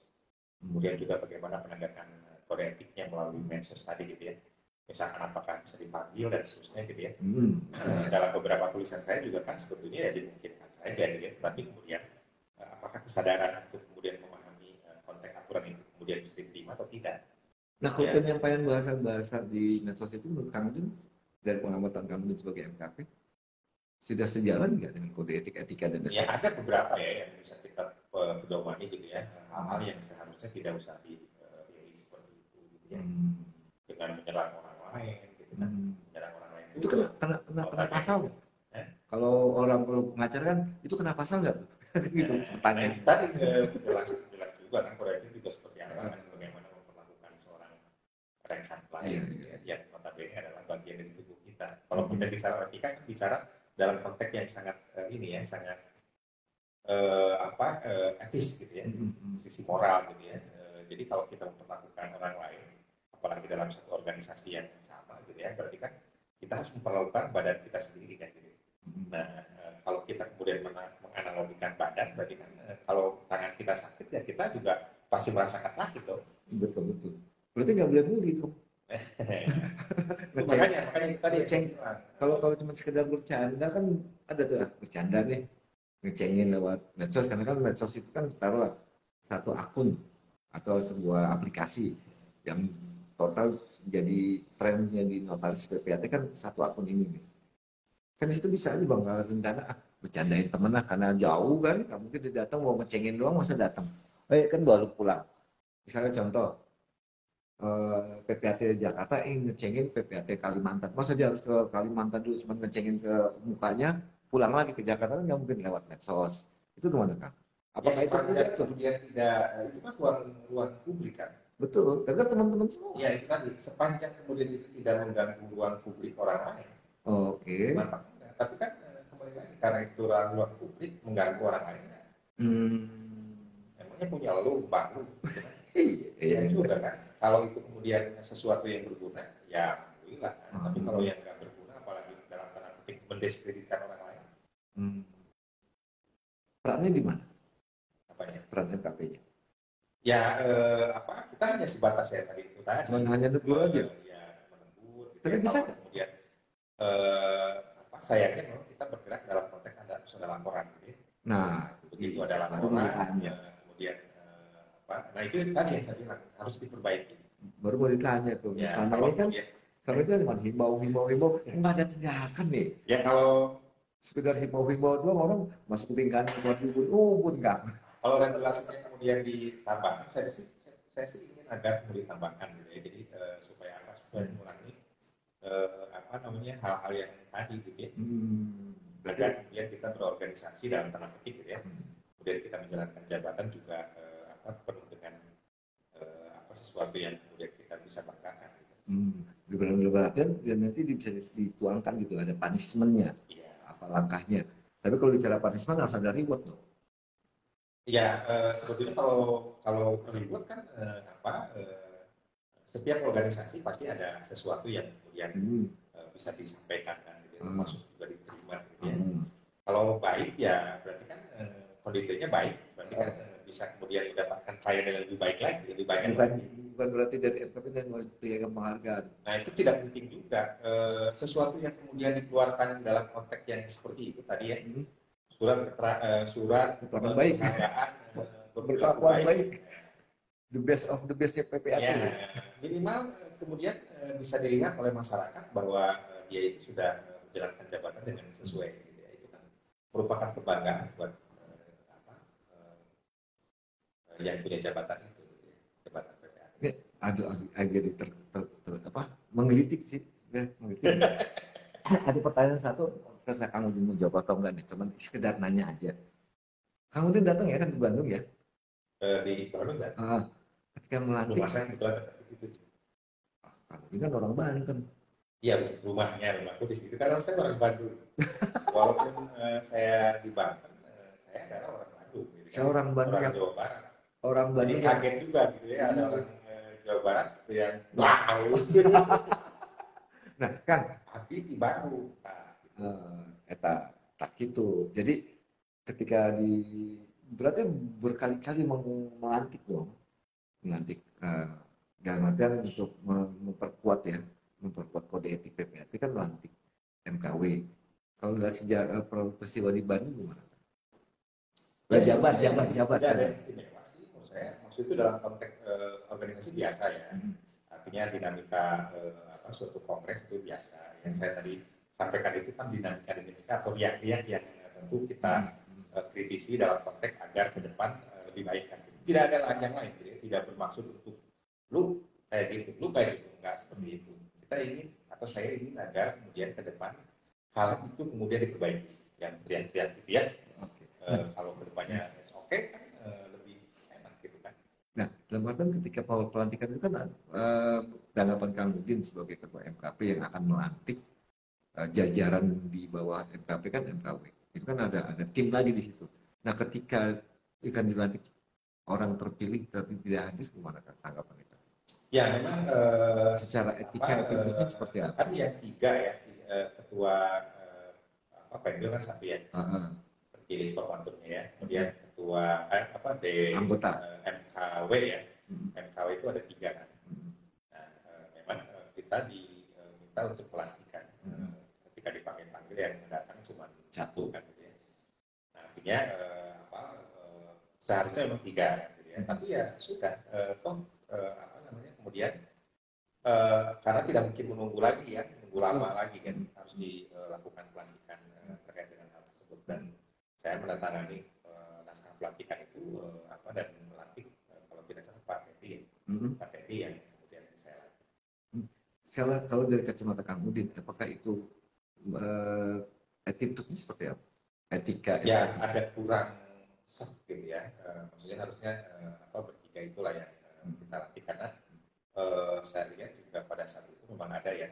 Kemudian juga bagaimana penegakan kode etiknya melalui medsos tadi gitu ya. Misalkan apakah bisa dipanggil dan seterusnya gitu ya. Dalam beberapa tulisan saya juga kan sebetulnya ya dimungkinkan saja gitu ya. Tapi kemudian apakah kesadaran untuk kemudian memahami konteks aturan itu kemudian bisa diterima atau tidak. Nah, kalau penyampaian bahasa-bahasa di medsos itu menurut Kang Udin, dari pengamatan Kang Udin sebagai MKP, sudah sejalan nggak dengan kode etik, etika, dan ya ada beberapa ya yang bisa kita pedomani gitu ya, hal-hal yang seharusnya tidak usah dipilih seperti itu gitu ya. Dengan menyerang orang lain gitu kan, menyerang orang lain itu kena pasal nggak? Kalau orang pengacara kan itu kena pasal nggak? Gitu pertanyaan. Tadi jelas juga kan kode etik juga seperti lain, yang notabene adalah bagian dari tubuh kita. Kalau kita bicara etika kan bicara dalam konteks yang sangat sangat etis gitu ya, sisi moral gitu ya. Jadi kalau kita memperlakukan orang lain, apalagi dalam satu organisasi yang sama gitu ya, berarti kan kita harus memperlakukan badan kita sendiri kan gitu. Nah, kalau kita kemudian menganalogikan badan, berarti kan kalau tangan kita sakit ya kita juga pasti merasakan sakit dong. Betul. Berarti nggak boleh bully dong. makanya tadi kalau cuma sekedar bercanda kan ada tuh bercanda nih, ngecengin lewat medsos, karena kan medsos itu kan taruh satu akun atau sebuah aplikasi yang total jadi trennya di notaris PPAT kan satu akun ini nih. Kan situ bisa aja bang, rencana bercandain temen lah karena jauh kan, nggak mungkin dia datang mau ngecengin doang masa datang. Kan baru pulang. Misalnya contoh PPAT Jakarta ngecengin PPAT Kalimantan, masa dia harus ke Kalimantan dulu cuma ngecengin ke mukanya, pulang lagi ke Jakarta kan nggak mungkin lewat medsos. Itu gimana kan? Apakah itu kemudian tidak itu kan ruang publik kan? Betul, karena teman-teman semua. Ya itu tadi, sepanjang kemudian itu tidak mengganggu ruang publik orang lain. Oke. Tapi kan kembali lagi karena itu ruang publik mengganggu orang lain. Emangnya punya lu, lu. Iya juga kan. Kalau itu kemudian sesuatu yang berguna, ya alhamdulillah. Tapi kalau yang nggak berguna, apalagi dalam tanda petik mendiskreditkan orang lain. Perannya di mana? Apanya? Peran MKP-nya? Ya kita hanya sebatas ya tadi itu tadi. Cuma hanya negur aja. Ya menegur. Tapi bisa. Kemudian sayangnya memang kita bergerak dalam konteks ada laporan. Gitu. Nah, begitu ada laporan. Kemudian nah itu tadi yang saya bilang harus diperbaiki. Baru mau ditanya tuh. Ya, selama ini kan selama itu kan himbau, nggak ada tindakan nih. Ya kalau sekedar himbau doang, orang masuk ke lingkaran buat ubun kan. Kalau regulasinya kemudian ditambah, saya sih ingin agar kemudian ditambahkan gitu ya. Jadi supaya mengurangi hal-hal yang tadi gitu ya. Agar kemudian kita berorganisasi dalam tanda petik gitu ya. Kemudian kita menjalankan jabatan juga penuh dengan sesuatu yang kemudian kita bisa banggakan. Gitu. Liberal-liberalkan dan nanti bisa dituangkan gitu, ada punishment-nya, apa langkahnya. Tapi kalau bicara punishment harus ada reward dong. Ya, sebetulnya kalau reward kan setiap organisasi pasti ada sesuatu yang kemudian bisa disampaikan kan, gitu, masuk juga diterima gitu ya. Kalau baik ya berarti kan kondisinya baik, berarti kan bisa kemudian mendapatkan klien yang lebih baik lagi, lebih banyak lagi. Bukan berarti dari MKP yang harus diberikan penghargaan. Nah itu tidak penting juga. Sesuatu yang kemudian dikeluarkan dalam konteks yang seperti itu tadi ya. Surat baik, berkelakuan baik, the best of the bestnya PPAT. Ya, minimal kemudian bisa dilihat oleh masyarakat bahwa dia itu sudah menjalankan jabatan dengan sesuai. Gitu ya. Itu kan merupakan kebanggaan buat yang punya jabatan itu, gitu ya. Jabatan PPAT. Jadi menggelitik sih, menggelitik. Ada pertanyaan satu. Saya Kang Udin mau jawab atau enggak nih, cuman sekedar nanya aja. Kang Udin datang ya kan di Bandung ya? Di Bandung kan? Ketika melantik. Rumah saya kebetulan di situ. Kang Udin kan orang Banten. Iya, rumahku di situ. Karena saya orang Bandung. Walaupun saya di Banten, saya adalah orang Bandung. Gitu, saya orang Bandung yang Jawa Barat. Orang Bandung yang kaget juga gitu ya, ada orang Jawa Barat yang wow. Nah, Kang, tapi di Bandung. Eta tak gitu. Jadi ketika berarti berkali-kali melantik dong, melantik dalam artian untuk memperkuat kode etik PPAT kan melantik MKW. Kalau dari sejarah peristiwa di Bandung gimana? Jabat. Ada istimewa sih menurut saya. Maksud itu dalam konteks organisasi biasa ya. Artinya dinamika suatu kongres itu biasa. Yang saya tadi sampaikan itu kan dinamika atau riak-riak yang tentu kita kritisi dalam konteks agar ke depan lebih baik kan. Tidak ada yang lain, tidak bermaksud untuk lu kayak gitu, enggak seperti itu. Kita ingin atau saya ingin agar kemudian ke depan hal itu kemudian diperbaiki. Yang riak-riak gitu ya. Kalau ke depannya oke kan lebih enak gitu kan. Nah, Dalam artian ketika pelantikan itu kan tanggapan Kang Udin sebagai ketua MKP yang akan melantik jajaran di bawah MKP kan MKW. Itu kan ada tim lagi di situ. Nah, ketika akan dilantik orang terpilih tapi tidak hadir, gimana tanggapan itu? Ya memang secara etika etiknya seperti apa? Kan yang tiga ya ketua pengen kan satu ya. Terpilih formaturnya ya. Kemudian ketua anggota MKW ya. MKW itu ada tiga kan. Nah, memang kita diminta untuk pelantikan. Ketika dipanggil-panggil yang datang cuma satu kan gitu ya. Nah, artinya seharusnya memang tiga gitu ya. Tapi ya sudah kemudian karena tidak mungkin menunggu lagi ya, menunggu lama lagi kan, harus dilakukan pelantikan terkait dengan hal tersebut. Dan saya menandatangani naskah pelantikan itu dan melantik kalau tidak salah Pak Teti, Pak Teti yang kemudian saya lantik. Kalau dari kacamata Kang Udin, apakah itu attitude-nya seperti apa? Etika? Ya ada kurang gitu ya. Maksudnya harusnya bertiga itulah yang kita latih karena saya lihat juga pada saat itu memang ada yang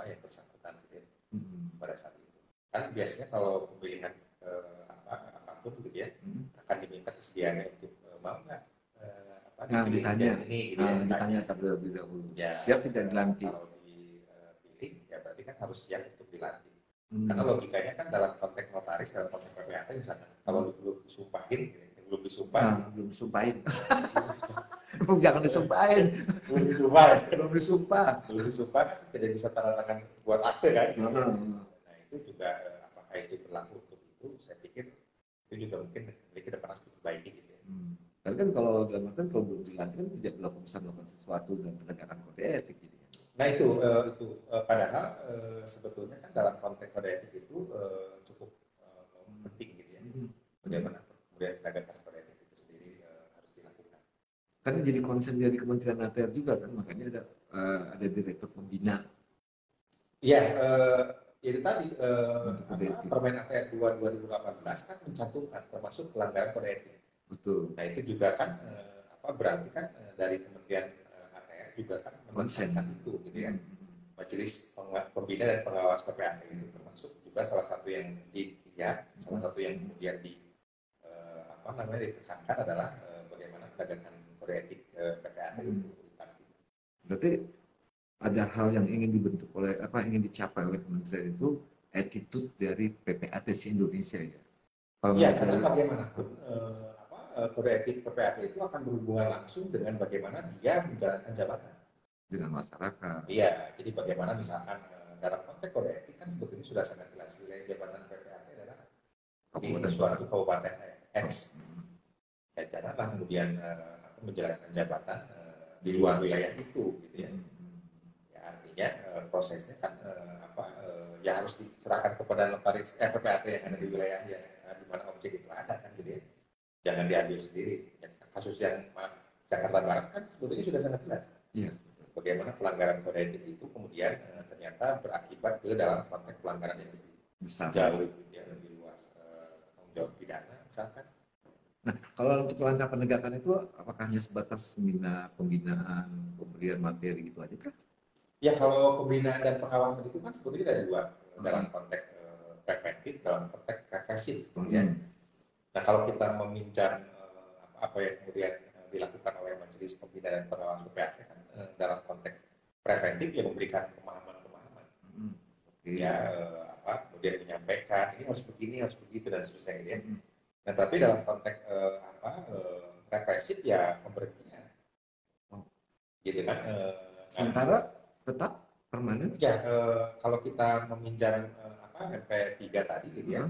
yang bersangkutan gitu ya, pada saat itu. Kan biasanya kalau pemilihan apapun gitu ya akan diminta kesediaannya untuk mau nggak ditanya ini gitu ya, ditanya terlebih dahulu. Ya, siap tidak dilantik. Kalau dipilih ya berarti kan harus siap untuk dilantik. Karena logikanya kan dalam konteks notaris, dalam konteks PPAT misalnya, kalau belum disumpahin, belum disumpahin. Jangan disumpahin. Belum disumpah kan tidak bisa tanda tangan buat akte kan. Nah itu juga apakah itu berlaku untuk itu? Saya pikir itu juga mungkin ke depan harus diperbaiki gitu ya. Tapi kan kalau dalam artian kalau belum dilantik kan tidak bisa melakukan sesuatu dan penegakan kode etik gitu. Nah itu padahal sebetulnya kan dalam konteks kode etik itu cukup penting gitu ya. Bagaimana kemudian penegakan kode etik itu sendiri harus dilakukan. Kan jadi concern dari Kementerian ATR juga kan, makanya ada direktur pembina. Iya, itu tadi Permen ATR 2 2018 kan mencantumkan termasuk pelanggaran kode etik. Betul. Nah itu juga kan berarti kan dari Kementerian ATR juga kan mencantumkan itu gitu ya. Majelis Pembina dan Pengawas PPAT itu termasuk juga salah satu yang dilihat, salah satu yang kemudian ditekankan adalah bagaimana penegakan kode etik PPAT itu. Berarti ada hal yang ingin dibentuk oleh ingin dicapai oleh kementerian itu attitude dari PPAT Indonesia ya. Iya, karena bagaimanapun kode etik PPAT itu akan berhubungan langsung dengan bagaimana dia menjalankan jabatan dengan masyarakat. Iya, jadi bagaimana misalkan dalam konteks kode etik kan sebetulnya sudah sangat jelas wilayah jabatan PPAT adalah di suatu kabupaten X. Ya, janganlah kemudian menjalankan jabatan di luar wilayah itu, gitu ya. Ya artinya prosesnya kan ya harus diserahkan kepada notaris PPAT yang ada di wilayah di mana objek itu ada kan, gitu ya. Jangan diambil sendiri. Ya, kasus yang Jakarta Barat kan sebetulnya sudah sangat jelas. Iya. Bagaimana pelanggaran kode etik itu kemudian ternyata berakibat ke dalam konteks pelanggaran yang lebih besar, jauh ya, lebih luas, tanggung jawab pidana misalkan. Nah, kalau untuk langkah penegakan itu apakah hanya sebatas pembinaan, pemberian materi gitu aja kah? Ya kalau pembinaan dan pengawasan itu kan sebetulnya ada dua, dalam konteks preventif, dalam konteks represif. Ya. Nah kalau kita meminjam apa yang kemudian dilakukan oleh Majelis Pembina dan Pengawas PPAT kan dalam konteks preventif ya memberikan pemahaman-pemahaman. Ya kemudian menyampaikan ini harus begini, harus begitu dan seterusnya gitu ya. Nah tapi dalam konteks represif ya pemberhentian. Gitu kan. Sementara tetap permanen? Ya kalau kita meminjam MP3 tadi gitu ya.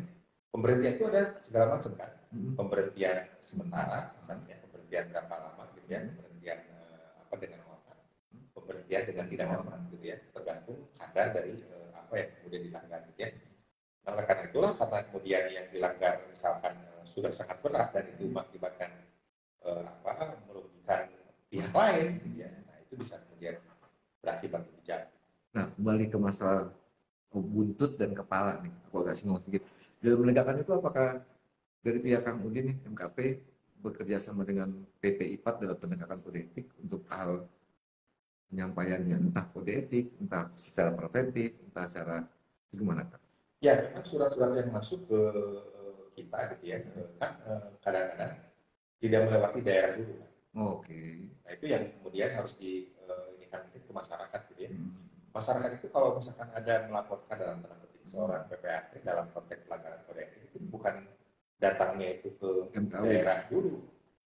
Pemberhentian itu ada segala macam kan. Pemberhentian sementara misalnya, pemberhentian berapa lama gitu ya, pemberhentian dengan hormat, pemberhentian dengan tidak hormat gitu ya, tergantung kadar dari apa yang kemudian dilanggar gitu ya. Nah, oleh karena itulah karena kemudian yang dilanggar misalkan sudah sangat berat dan itu mengakibatkan merugikan pihak lain gitu ya. Nah, itu bisa kemudian berakibat kebijakan. Nah, kembali ke masalah buntut dan kepala nih, aku agak singgung sedikit. Dalam penegakan itu apakah dari pihak Kang Udin nih, MKP bekerja sama dengan PP IPAT dalam penegakan kode etik untuk hal penyampaiannya, entah kode etik, entah secara preventif, entah secara gimana Kak? Ya, memang surat-surat yang masuk ke kita gitu ya, kan kadang-kadang tidak melewati daerah dulu. Oke. Nah itu yang kemudian harus diinikan ke masyarakat gitu ya. Masyarakat itu kalau misalkan ada melaporkan dalam tanda petik seorang PPAT dalam konteks pelanggaran kode etik itu bukan datangnya itu ke MKW. Daerah dulu,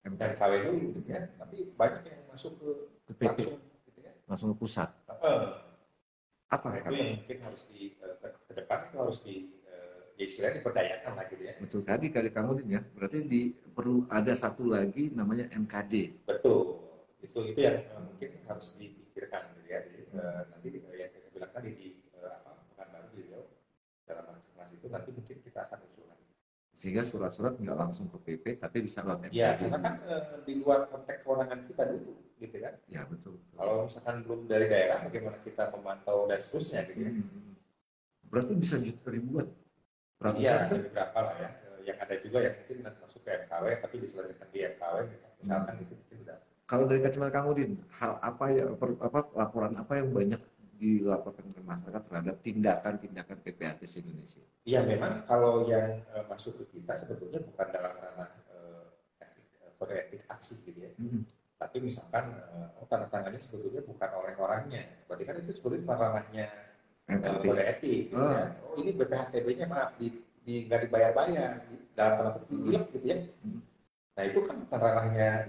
MKW dulu gitu ya, tapi banyak yang masuk ke PP. langsung gitu ya. Langsung ke pusat. Apa Nah, itu yang mungkin harus ke depan itu harus ya istilahnya diperdayakan lah gitu ya. Betul tadi kali kamu ya, berarti perlu ada satu lagi namanya MKD. Betul, itu yang mungkin harus dipikirkan gitu ya. Jadi, nanti yang saya bilang tadi di pekan baru beliau dalam rakernas itu nanti mungkin kita akan usulkan. Sehingga surat-surat nggak langsung ke PP tapi bisa lewat MKD. Ya, karena kan di luar konteks kewenangan kita dulu, gitu kan? Ya betul. Kalau misalkan belum dari daerah, bagaimana kita memantau dan seterusnya, gitu ya? Berarti bisa ribuan. Iya, ada beberapa lah ya. Yang ada juga yang mungkin masuk ke MKW, tapi diselesaikan di MKW, misalkan itu mungkin udah. Kalau dari kacamata kamu, Din, hal apa ya, laporan apa yang banyak dilaporkan ke masyarakat terhadap tindakan-tindakan PPAT Indonesia? Iya, memang kalau yang masuk ke kita sebetulnya bukan dalam ranah kode etik aksi gitu ya. Tapi misalkan tanda tangannya sebetulnya bukan oleh orangnya. Berarti kan itu sebetulnya ranahnya kode etik gitu ya. Oh ini BPHTB-nya maaf nggak dibayar-bayar dalam tanda petik dilep gitu ya. Nah itu kan bukan ranahnya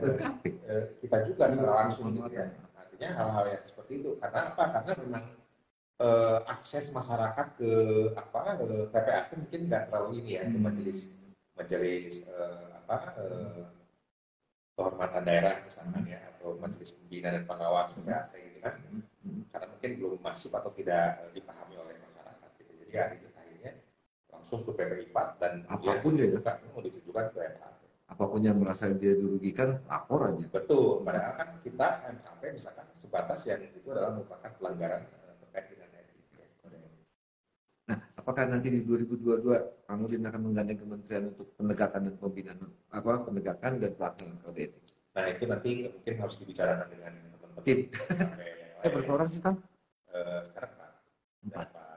kita juga secara langsung gitu ya. Artinya hal-hal yang seperti itu. Karena apa? Karena memang akses masyarakat ke PPAT mungkin nggak terlalu ini ya, ke majelis kehormatan daerah misalkan ya, atau majelis pembina dan pengawas PPAT gitu kan, karena mungkin belum masif atau tidak dipahami oleh masyarakat gitu. Jadi akhirnya langsung ke PP IPAT dan apapun ya mau ditujukan ke MKP. Apapun yang merasa dia dirugikan, lapor aja. Betul, padahal kan kita MKP misalkan sebatas yang itu adalah merupakan pelanggaran terkait dengan apakah nanti di 2022 Kang Udin akan menggandeng kementerian untuk penegakan dan pembinaan penegakan dan pelaksanaan kode etik? Nah itu nanti mungkin harus dibicarakan dengan teman-teman tim. Berapa orang sih Kang? Sekarang Pak. 4. Ada Pak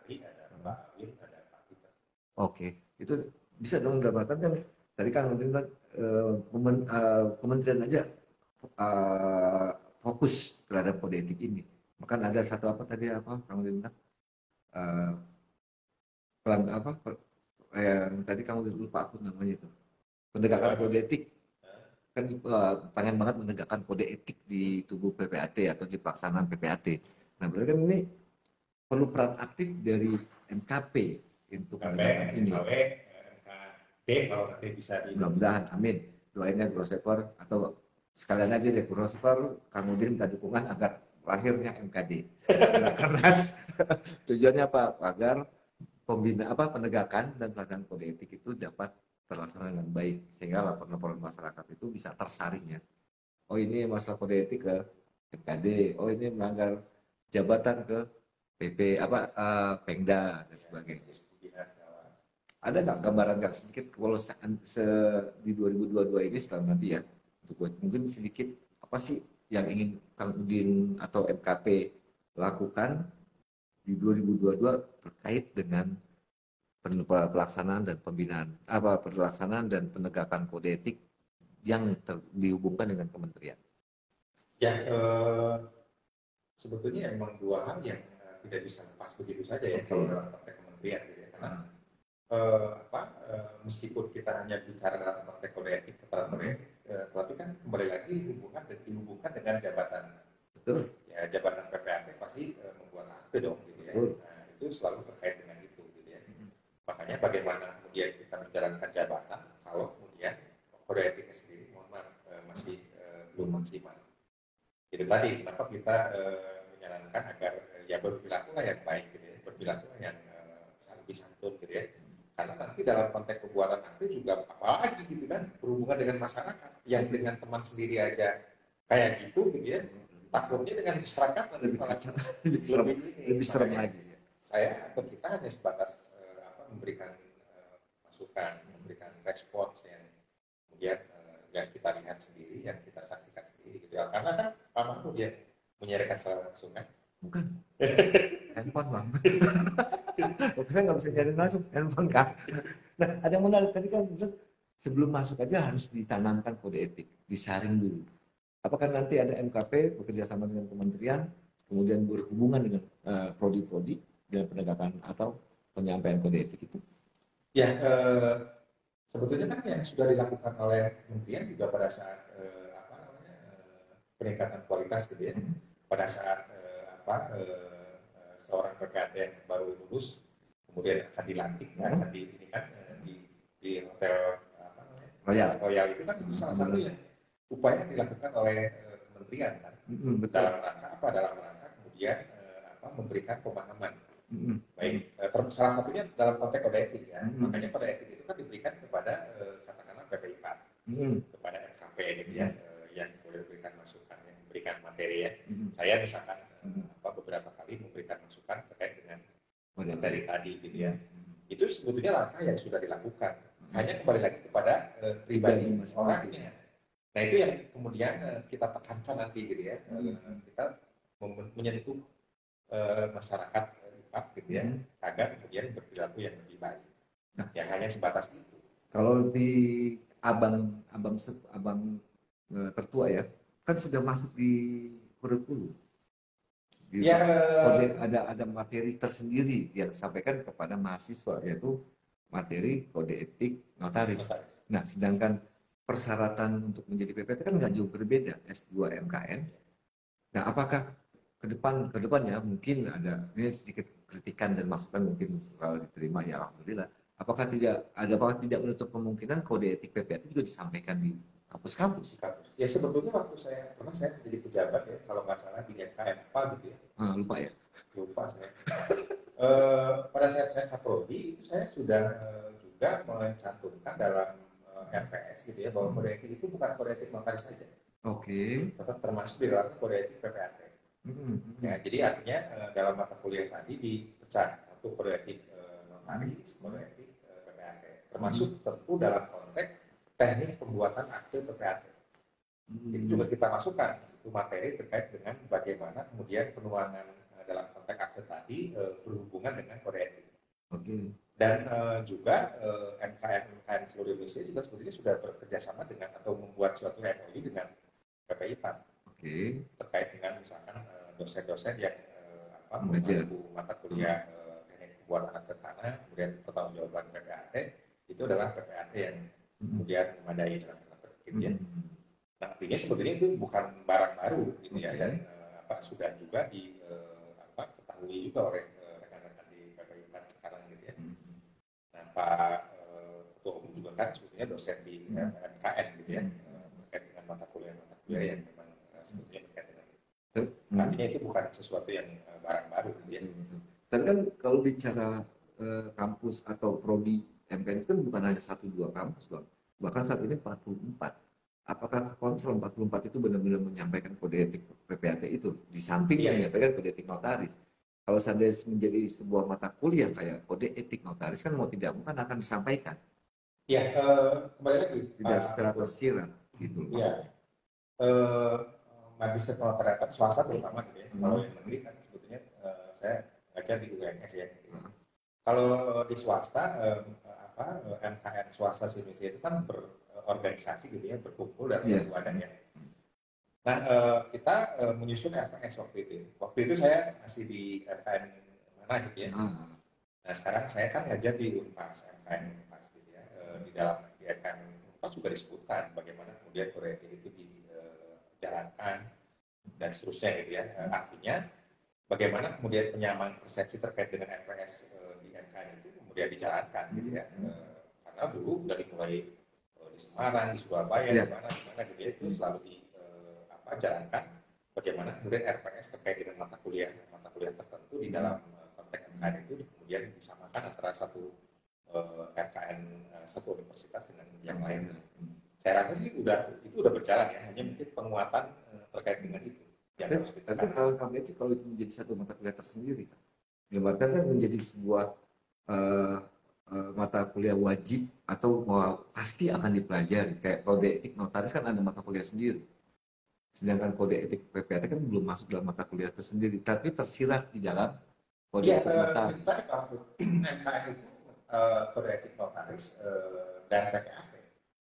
Ari, ada Pak Awin, ada Pak Peter. Oke, itu bisa dong mendapatkan kan tadi Kang Udin bilang kementerian aja fokus terhadap kode etik ini. Bahkan ada satu Kang Udin bilang yang tadi kamu lupa aku namanya itu penegakan kode etik kan pengen banget menegakkan kode etik di tubuh PPAT atau di pelaksanaan PPAT. Nah berarti kan ini perlu peran aktif dari MKP untuk penegakan ini. MKD kalau nanti bisa mudah-mudahan, amin. Doainnya Grosseper atau sekalian aja deh Grosseper, kemudian minta dukungan agar lahirnya MKD. Karena tujuannya apa? Agar penegakan dan pelaksanaan kode etik itu dapat terlaksana dengan baik sehingga laporan-laporan masyarakat itu bisa tersaring ya. Oh ini masalah kode etik ke MKD, oh ini melanggar jabatan ke PP Pengda dan sebagainya. Ada nggak gambaran sedikit kalau di 2022 ini setelah nanti ya untuk mungkin sedikit apa sih yang ingin Kang Udin atau MKP lakukan di 2022 terkait dengan pelaksanaan dan pembinaan pelaksanaan dan penegakan kode etik yang dihubungkan dengan kementerian. Ya, sebetulnya memang dua hal yang tidak bisa lepas begitu saja ya kalau dalam konteks kementerian gitu ya. Karena meskipun kita hanya bicara dalam konteks kode etik kepala kode etik, tapi kan kembali lagi dihubungkan dengan jabatan. Betul. Ya jabatan PPAT pasti membuat akte dong gitu ya. Nah, itu selalu terkait dengan itu gitu ya. Makanya bagaimana kemudian kita menjalankan jabatan kalau kemudian kode etiknya sendiri masih belum maksimal. Itu tadi kenapa kita menyarankan agar ya berperilakulah yang baik gitu ya, berperilakulah yang lebih santun gitu ya. Karena nanti dalam konteks pembuatan akte juga apalagi gitu kan berhubungan dengan masyarakat yang dengan teman sendiri aja kayak gitu ya. Takutnya dengan masyarakat lebih serem lagi. Saya atau kita hanya sebatas memberikan masukan, memberikan respons yang kemudian yang kita lihat sendiri, yang kita saksikan sendiri gitu ya. Karena kan Pak Mahfud dia menyiarkan secara langsung kan? Bukan. Handphone bang. Saya nggak bisa nyari langsung handphone kan. Nah ada yang menarik tadi kan sebelum masuk aja harus ditanamkan kode etik, disaring dulu. Apakah nanti ada MKP bekerja sama dengan kementerian, kemudian berhubungan dengan prodi-prodi dalam penegakan atau penyampaian kode etik itu? Ya, sebetulnya kan yang sudah dilakukan oleh kementerian juga pada saat peningkatan kualitas gitu ya. Pada saat seorang PPAT yang baru lulus kemudian akan dilantik, akan di hotel Royal itu kan itu salah satu yang upaya yang dilakukan oleh kementerian kan. Dalam rangka apa? Dalam rangka kemudian memberikan pemahaman. Baik, salah satunya dalam konteks kode etik ya. Makanya kode etik itu kan diberikan kepada katakanlah PPI 4, kepada MKP gitu ya, yang boleh memberikan masukan, yang memberikan materi ya. Saya misalkan beberapa kali memberikan masukan terkait dengan materi tadi gitu ya. Itu sebetulnya langkah yang sudah dilakukan. Hanya kembali lagi kepada pribadi orangnya. Nah itu yang kemudian kita tekankan nanti gitu ya. Kita menyentuh masyarakat gitu ya, agar kemudian berperilaku yang lebih baik. Nah, yang hanya sebatas itu. Kalau di abang tertua ya, kan sudah masuk di kurikulum. Ya, ada materi tersendiri yang disampaikan kepada mahasiswa, yaitu materi kode etik notaris. Nah, sedangkan persyaratan untuk menjadi PPT kan nggak jauh berbeda, S2 MKN. Nah, apakah kedepannya mungkin ada ini sedikit kritikan dan masukan mungkin kalau diterima ya alhamdulillah. Apakah tidak menutup kemungkinan kode etik PPT juga disampaikan di kampus-kampus? Ya sebetulnya waktu saya menjadi pejabat ya, kalau nggak salah di MKM apa gitu ya. Lupa ya. Lupa saya. Pada saat saya kaprodi itu saya sudah juga mencantumkan dalam RPS gitu ya, bahwa kode etik itu bukan kode etik notaris saja. Oke. Tetap termasuk di dalam kode etik PPAT. Ya, jadi artinya dalam mata kuliah tadi dipecah satu kode etik notaris, kode etik PPAT, termasuk tentu dalam konteks teknik pembuatan akte PPAT. Itu juga kita masukkan itu materi terkait dengan bagaimana kemudian penuangan dalam konteks akte tadi berhubungan dengan kode etik. Dan juga MKN seluruh Indonesia juga sebetulnya sudah bekerjasama dengan atau membuat suatu MOU dengan PPI PAN. Terkait dengan misalkan dosen-dosen yang mengajar mata kuliah teknik pembuatan akte tanah, kemudian pertanggungjawaban PPAT, itu adalah PPAT yang kemudian memadai dalam tanda petik gitu ya. Nah, artinya sebetulnya itu bukan barang baru gitu ya, dan sudah juga diketahui juga oleh rekan-rekan di PPI PAN sekarang gitu ya. Nah, Pak Ketua Umum juga kan sebetulnya dosen di MKN gitu ya, terkait dengan mata kuliah yang memang sebetulnya terkait dengan itu. Artinya itu bukan sesuatu yang barang baru gitu ya. Dan kan kalau bicara kampus atau prodi MKN itu kan bukan hanya 1-2 kampus bang, bahkan saat ini 44. Apakah kontrol 44 itu benar-benar menyampaikan kode etik PPAT itu di samping menyampaikan kode etik notaris? Kalau seandainya menjadi sebuah mata kuliah kayak kode etik notaris kan mau tidak bukan akan disampaikan. Ya, kembali lagi. Tidak secara tersirat gitu. Iya. Magister penotariatan swasta terutama gitu ya. Kalau yang negeri kan sebetulnya saya ngajar di UNS ya. Kalau di swasta MKN swasta Indonesia itu kan berorganisasi gitu ya, berkumpul dan berwadahnya. Nah, kita menyusun RPS waktu itu. Waktu itu saya masih di MKN mana gitu ya. Nah, sekarang saya kan ngajar di Unpas, MKN Unpas gitu ya. Di dalam MKN Unpas juga disebutkan bagaimana kemudian kode etik itu dijalankan dan seterusnya gitu ya. Artinya bagaimana kemudian penyamaan persepsi terkait dengan RPS di MKN itu kemudian dijalankan gitu ya. Karena dulu dari mulai di Semarang, di Surabaya, di mana gitu ya, itu selalu dijalankan bagaimana kemudian RPS terkait dengan mata kuliah tertentu di dalam konteks MKN itu kemudian disamakan antara satu RKN satu universitas dengan yang lain. Saya rasa sih itu udah berjalan ya, hanya mungkin penguatan terkait dengan itu. Tapi kalau itu kalau itu menjadi satu mata kuliah tersendiri kan, kan menjadi sebuah mata kuliah wajib atau pasti akan dipelajari. Kayak kode etik notaris kan ada mata kuliah sendiri. Sedangkan kode etik PPAT kan belum masuk dalam mata kuliah tersendiri, tapi tersirat di dalam kode etik notaris. MKN itu kode etik notaris dan PPAT.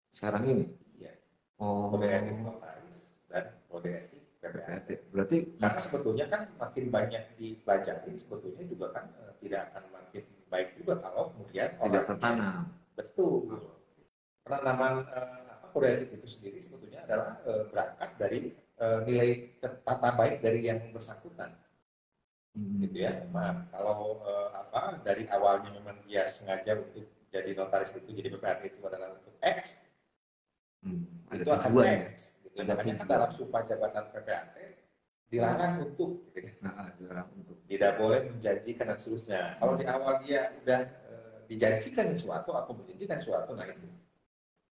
Sekarang ini? Iya. Kode etik notaris dan kode etik PPAT. Berarti karena sebetulnya kan makin banyak dipelajari, sebetulnya juga kan tidak akan makin baik juga kalau kemudian tidak tertanam. Betul. Penanaman kode etik itu sendiri sebetulnya adalah berangkat dari nilai tata baik dari yang bersangkutan. Gitu ya. Maaf, kalau dari awalnya memang dia sengaja untuk jadi notaris itu, jadi PPAT itu adalah untuk X, itu akan X. Gitu. Makanya kan dalam sumpah jabatan PPAT dilarang untuk, gitu. Dilarang untuk. Tidak boleh menjanjikan dan seterusnya. Kalau di awal dia udah dijanjikan sesuatu atau menjanjikan sesuatu, nah itu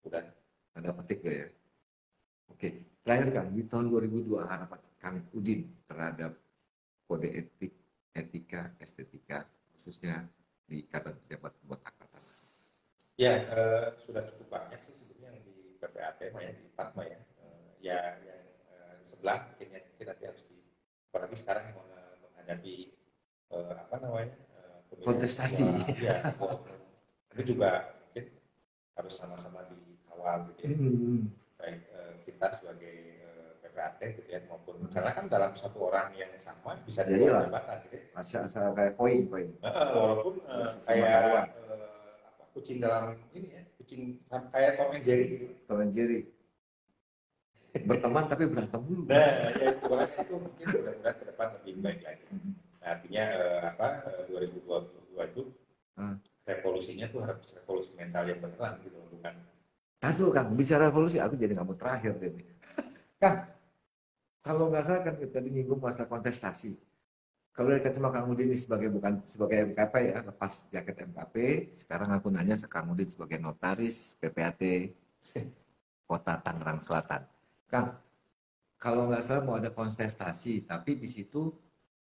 udah tanda petik ya. Oke, terakhir Kang, di tahun 2002 harapan Kang Udin terhadap kode etik, etika, estetika, khususnya di ikatan pejabat buat angkatan. Ya, sudah cukup banyak sih sebetulnya yang di PPAT ya, di Fatma ya. Yang sebelah mungkin nanti harus apalagi sekarang menghadapi kontestasi. Ya, itu juga mungkin harus sama-sama dikawal gitu ya. Baik kita sebagai PPAT gitu ya maupun karena kan dalam satu orang yang sama bisa dua jabatan gitu ya. Asal kayak koin. Walaupun kayak kucing dalam ini ya, kucing kayak Tom and Jerry gitu. Tom and Jerry. Berteman tapi berantem dulu. Nah, ya itu mungkin mudah-mudahan ke depan lebih baik lagi. Nah, artinya 2022 itu revolusinya tuh harus revolusi mental yang beneran gitu, bukan. Tahu Kang, bicara revolusi aku jadi nggak mau terakhir deh. Kang, kalau nggak salah kan tadi nyinggung masalah kontestasi. Kalau dari kacamata Kang Udin ini bukan sebagai MKP ya, lepas jaket MKP, sekarang aku nanya Kang Udin sebagai notaris PPAT Kota Tangerang Selatan. Kang, kalau nggak salah mau ada kontestasi, tapi di situ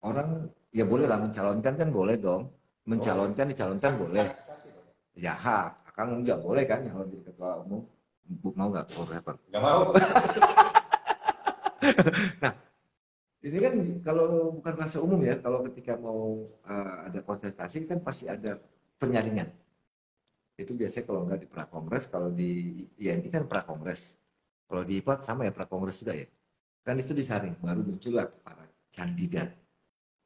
orang ya boleh lah mencalonkan kan boleh dong, dicalonkan boleh. Ya hak, Kang nggak boleh kan yang jadi ketua umum, mau nggak forever? Nggak mau. Nah, ini kan kalau bukan rasa umum ya, kalau ketika mau ada kontestasi kan pasti ada penyaringan. Itu biasanya kalau nggak di prakongres, kalau di INI kan prakongres. Kalau di IPAT sama ya prakongres juga ya. Kan itu disaring, baru muncullah para kandidat.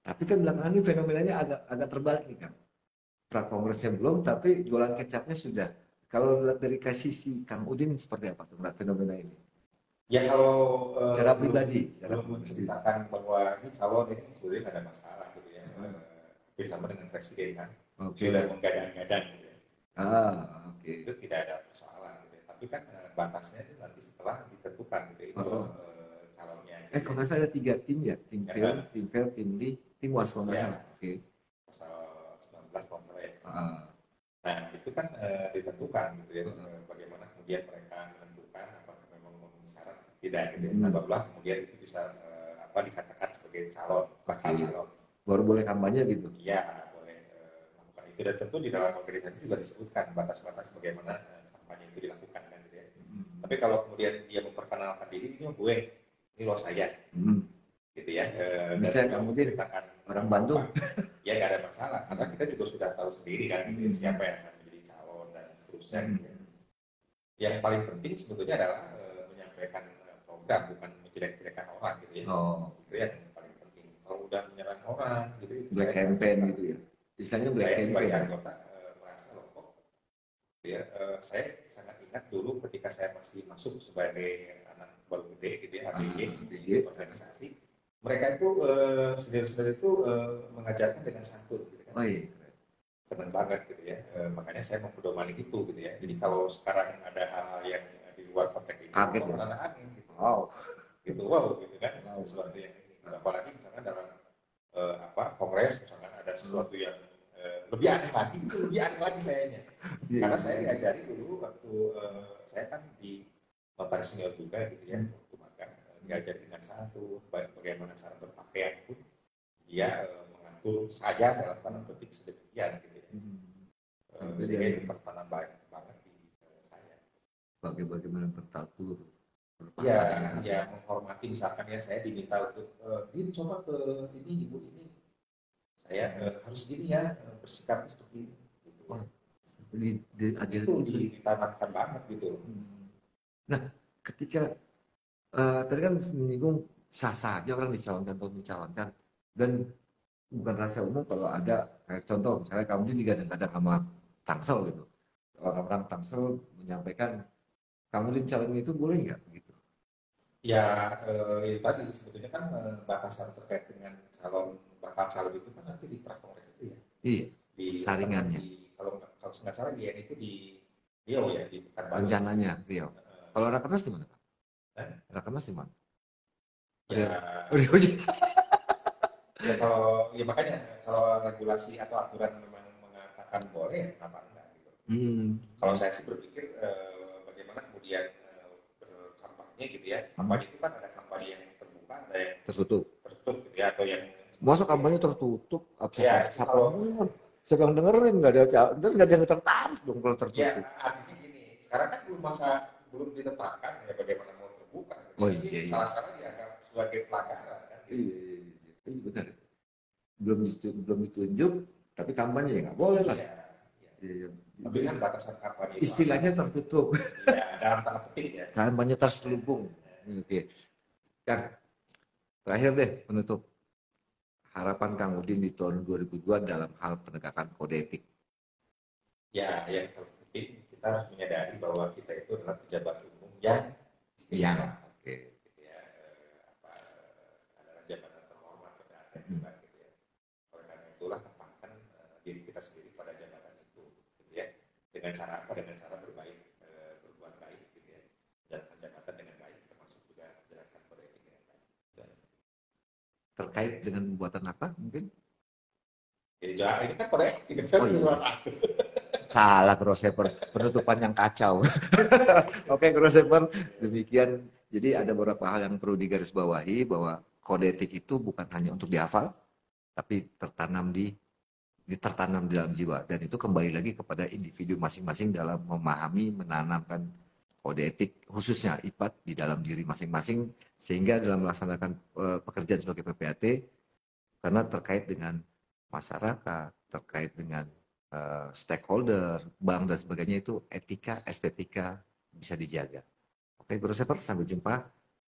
Tapi kan belakangan ini fenomenanya agak terbalik nih kan. Prakongresnya belum, tapi jualan kecapnya sudah. Kalau dari sisi Kang Udin seperti apa tuh fenomena ini? Ya kalau secara pribadi, belum menceritakan bahwa ini calon ini sebenarnya nggak ada masalah gitu ya. Hampir sama dengan presiden kan, sudah menggadang-gadang gitu ya. Itu tidak ada masalah gitu ya. Tapi kan batasnya itu nanti setelah ditentukan gitu ya, itu calonnya. Gitu kalau nggak salah ada 3 tim ya, tim film, tim lead, tim waspada. Ya. Pasal 19 kontrol ya. Nah itu kan ditentukan gitu ya, bagaimana kemudian mereka menentukan apakah memang memenuhi syarat tidak gitu ya. Nah barulah kemudian itu bisa dikatakan sebagai bakal calon. Baru boleh kampanye gitu? Iya, boleh melakukan itu dan tentu di dalam organisasi juga disebutkan batas-batas bagaimana kampanye itu dilakukan kan gitu ya. Tapi kalau kemudian dia memperkenalkan diri, ini gue, ini loh saya, gitu ya. Bisa kemudian orang Bandung. Ya nggak ada masalah, karena kita juga sudah tahu sendiri kan gitu, siapa yang akan menjadi calon dan seterusnya. Gitu. Yang paling penting sebetulnya adalah menyampaikan program, bukan menjelek-jelekan orang gitu ya. Itu yang paling penting. Kalau udah menyerang orang gitu, black campaign gitu ya. Istilahnya black campaign. Sebagai anggota merasa loh kok. Ya, saya sangat ingat dulu ketika saya masih masuk sebagai anak baru gede gitu ya, ABG organisasi. Mereka itu senior-senior itu mengajarkan dengan santun gitu kan. Senang banget gitu ya. Makanya saya mempedomani itu gitu ya. Jadi kalau sekarang ada hal-hal yang di luar konteks itu anak aneh gitu. Wow gitu kan. Sesuatu yang ini. Apalagi misalkan dalam kongres misalkan ada sesuatu yang lebih aneh lagi sayanya. Karena saya diajari dulu waktu saya kan di notaris senior juga gitu ya. Diajar dengan satu, bagaimana cara berpakaian pun dia mengatur saya dalam tanda petik sedemikian gitu ya. sehingga itu tertanam banget di saya. Bagaimana bertatur? Ya, menghormati, misalkan ya saya diminta untuk coba ke ini ibu ini, saya harus gini ya, bersikap seperti ini. Gitu. Itu ditanamkan banget gitu. Nah, ketika tadi kan menyinggung sah-sah aja orang dicalonkan atau mencalonkan, dan bukan rahasia umum kalau ada kayak contoh misalnya kamu ini digadang-gadang sama Tangsel gitu, orang-orang Tangsel menyampaikan kamu dicalonin itu boleh nggak gitu? Ya, itu tadi sebetulnya kan batasan terkait dengan bakal calon itu kan nanti di prakongres itu ya. Iya. Di saringannya. Kalau nggak salah dia itu di Riau ya, di Pekanbaru. Rencananya Riau. Kalau Rakernas di mana? Rakernas di mana? Ya. Riau. Ya makanya kalau regulasi atau aturan memang mengatakan boleh, ya kenapa enggak gitu. Kalau saya sih berpikir bagaimana kemudian berkampanye gitu ya. Kampanye itu kan ada kampanye yang terbuka, ada yang tertutup gitu ya, atau yang masa kampanye tertutup? Ya, siapa yang dengerin, nggak ada yang tertarik dong kalau tertutup. Ya, artinya gini, sekarang kan belum ditetapkan ya bagaimana mau terbuka. Iya. Salah-salah dianggap sebagai pelanggaran kan. Iya, benar. Belum ditunjuk, tapi kampanye ya nggak boleh lah. Iya. Tapi kan batasan kampanye istilahnya tertutup. Ya, dalam tanda petik ya. Kampanye terselubung. Oke. Kang, terakhir deh penutup. Harapan Kang Udin di tahun 2002 dalam hal penegakan kode etik. Ya, yang terpenting kita harus menyadari bahwa kita itu adalah pejabat umum yang istimewa. Adalah jabatan terhormat pada juga gitu ya. Oleh karena itulah tempatkan diri kita sendiri pada jabatan itu, gitu ya. Dengan cara apa? Dengan cara berbuat baik, gitu ya. Jalankan jabatan dengan baik, termasuk juga jalankan kode etik dengan baik. Terkait dengan pembuatan apa mungkin? Jadi ini kan kode etik. Salah crossover, penutupan yang kacau. Oke, crossover, demikian. Jadi ada beberapa hal yang perlu digarisbawahi bahwa kode etik itu bukan hanya untuk dihafal, tapi tertanam di dalam jiwa, dan itu kembali lagi kepada individu masing-masing dalam memahami, menanamkan kode etik khususnya IPAT di dalam diri masing-masing, sehingga dalam melaksanakan pekerjaan sebagai PPAT, karena terkait dengan masyarakat, terkait dengan stakeholder, bank dan sebagainya, itu etika, estetika bisa dijaga. Oke, Brosepers, sampai jumpa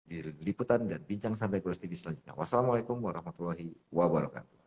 di liputan dan bincang santai Bros TV selanjutnya. Wassalamualaikum warahmatullahi wabarakatuh.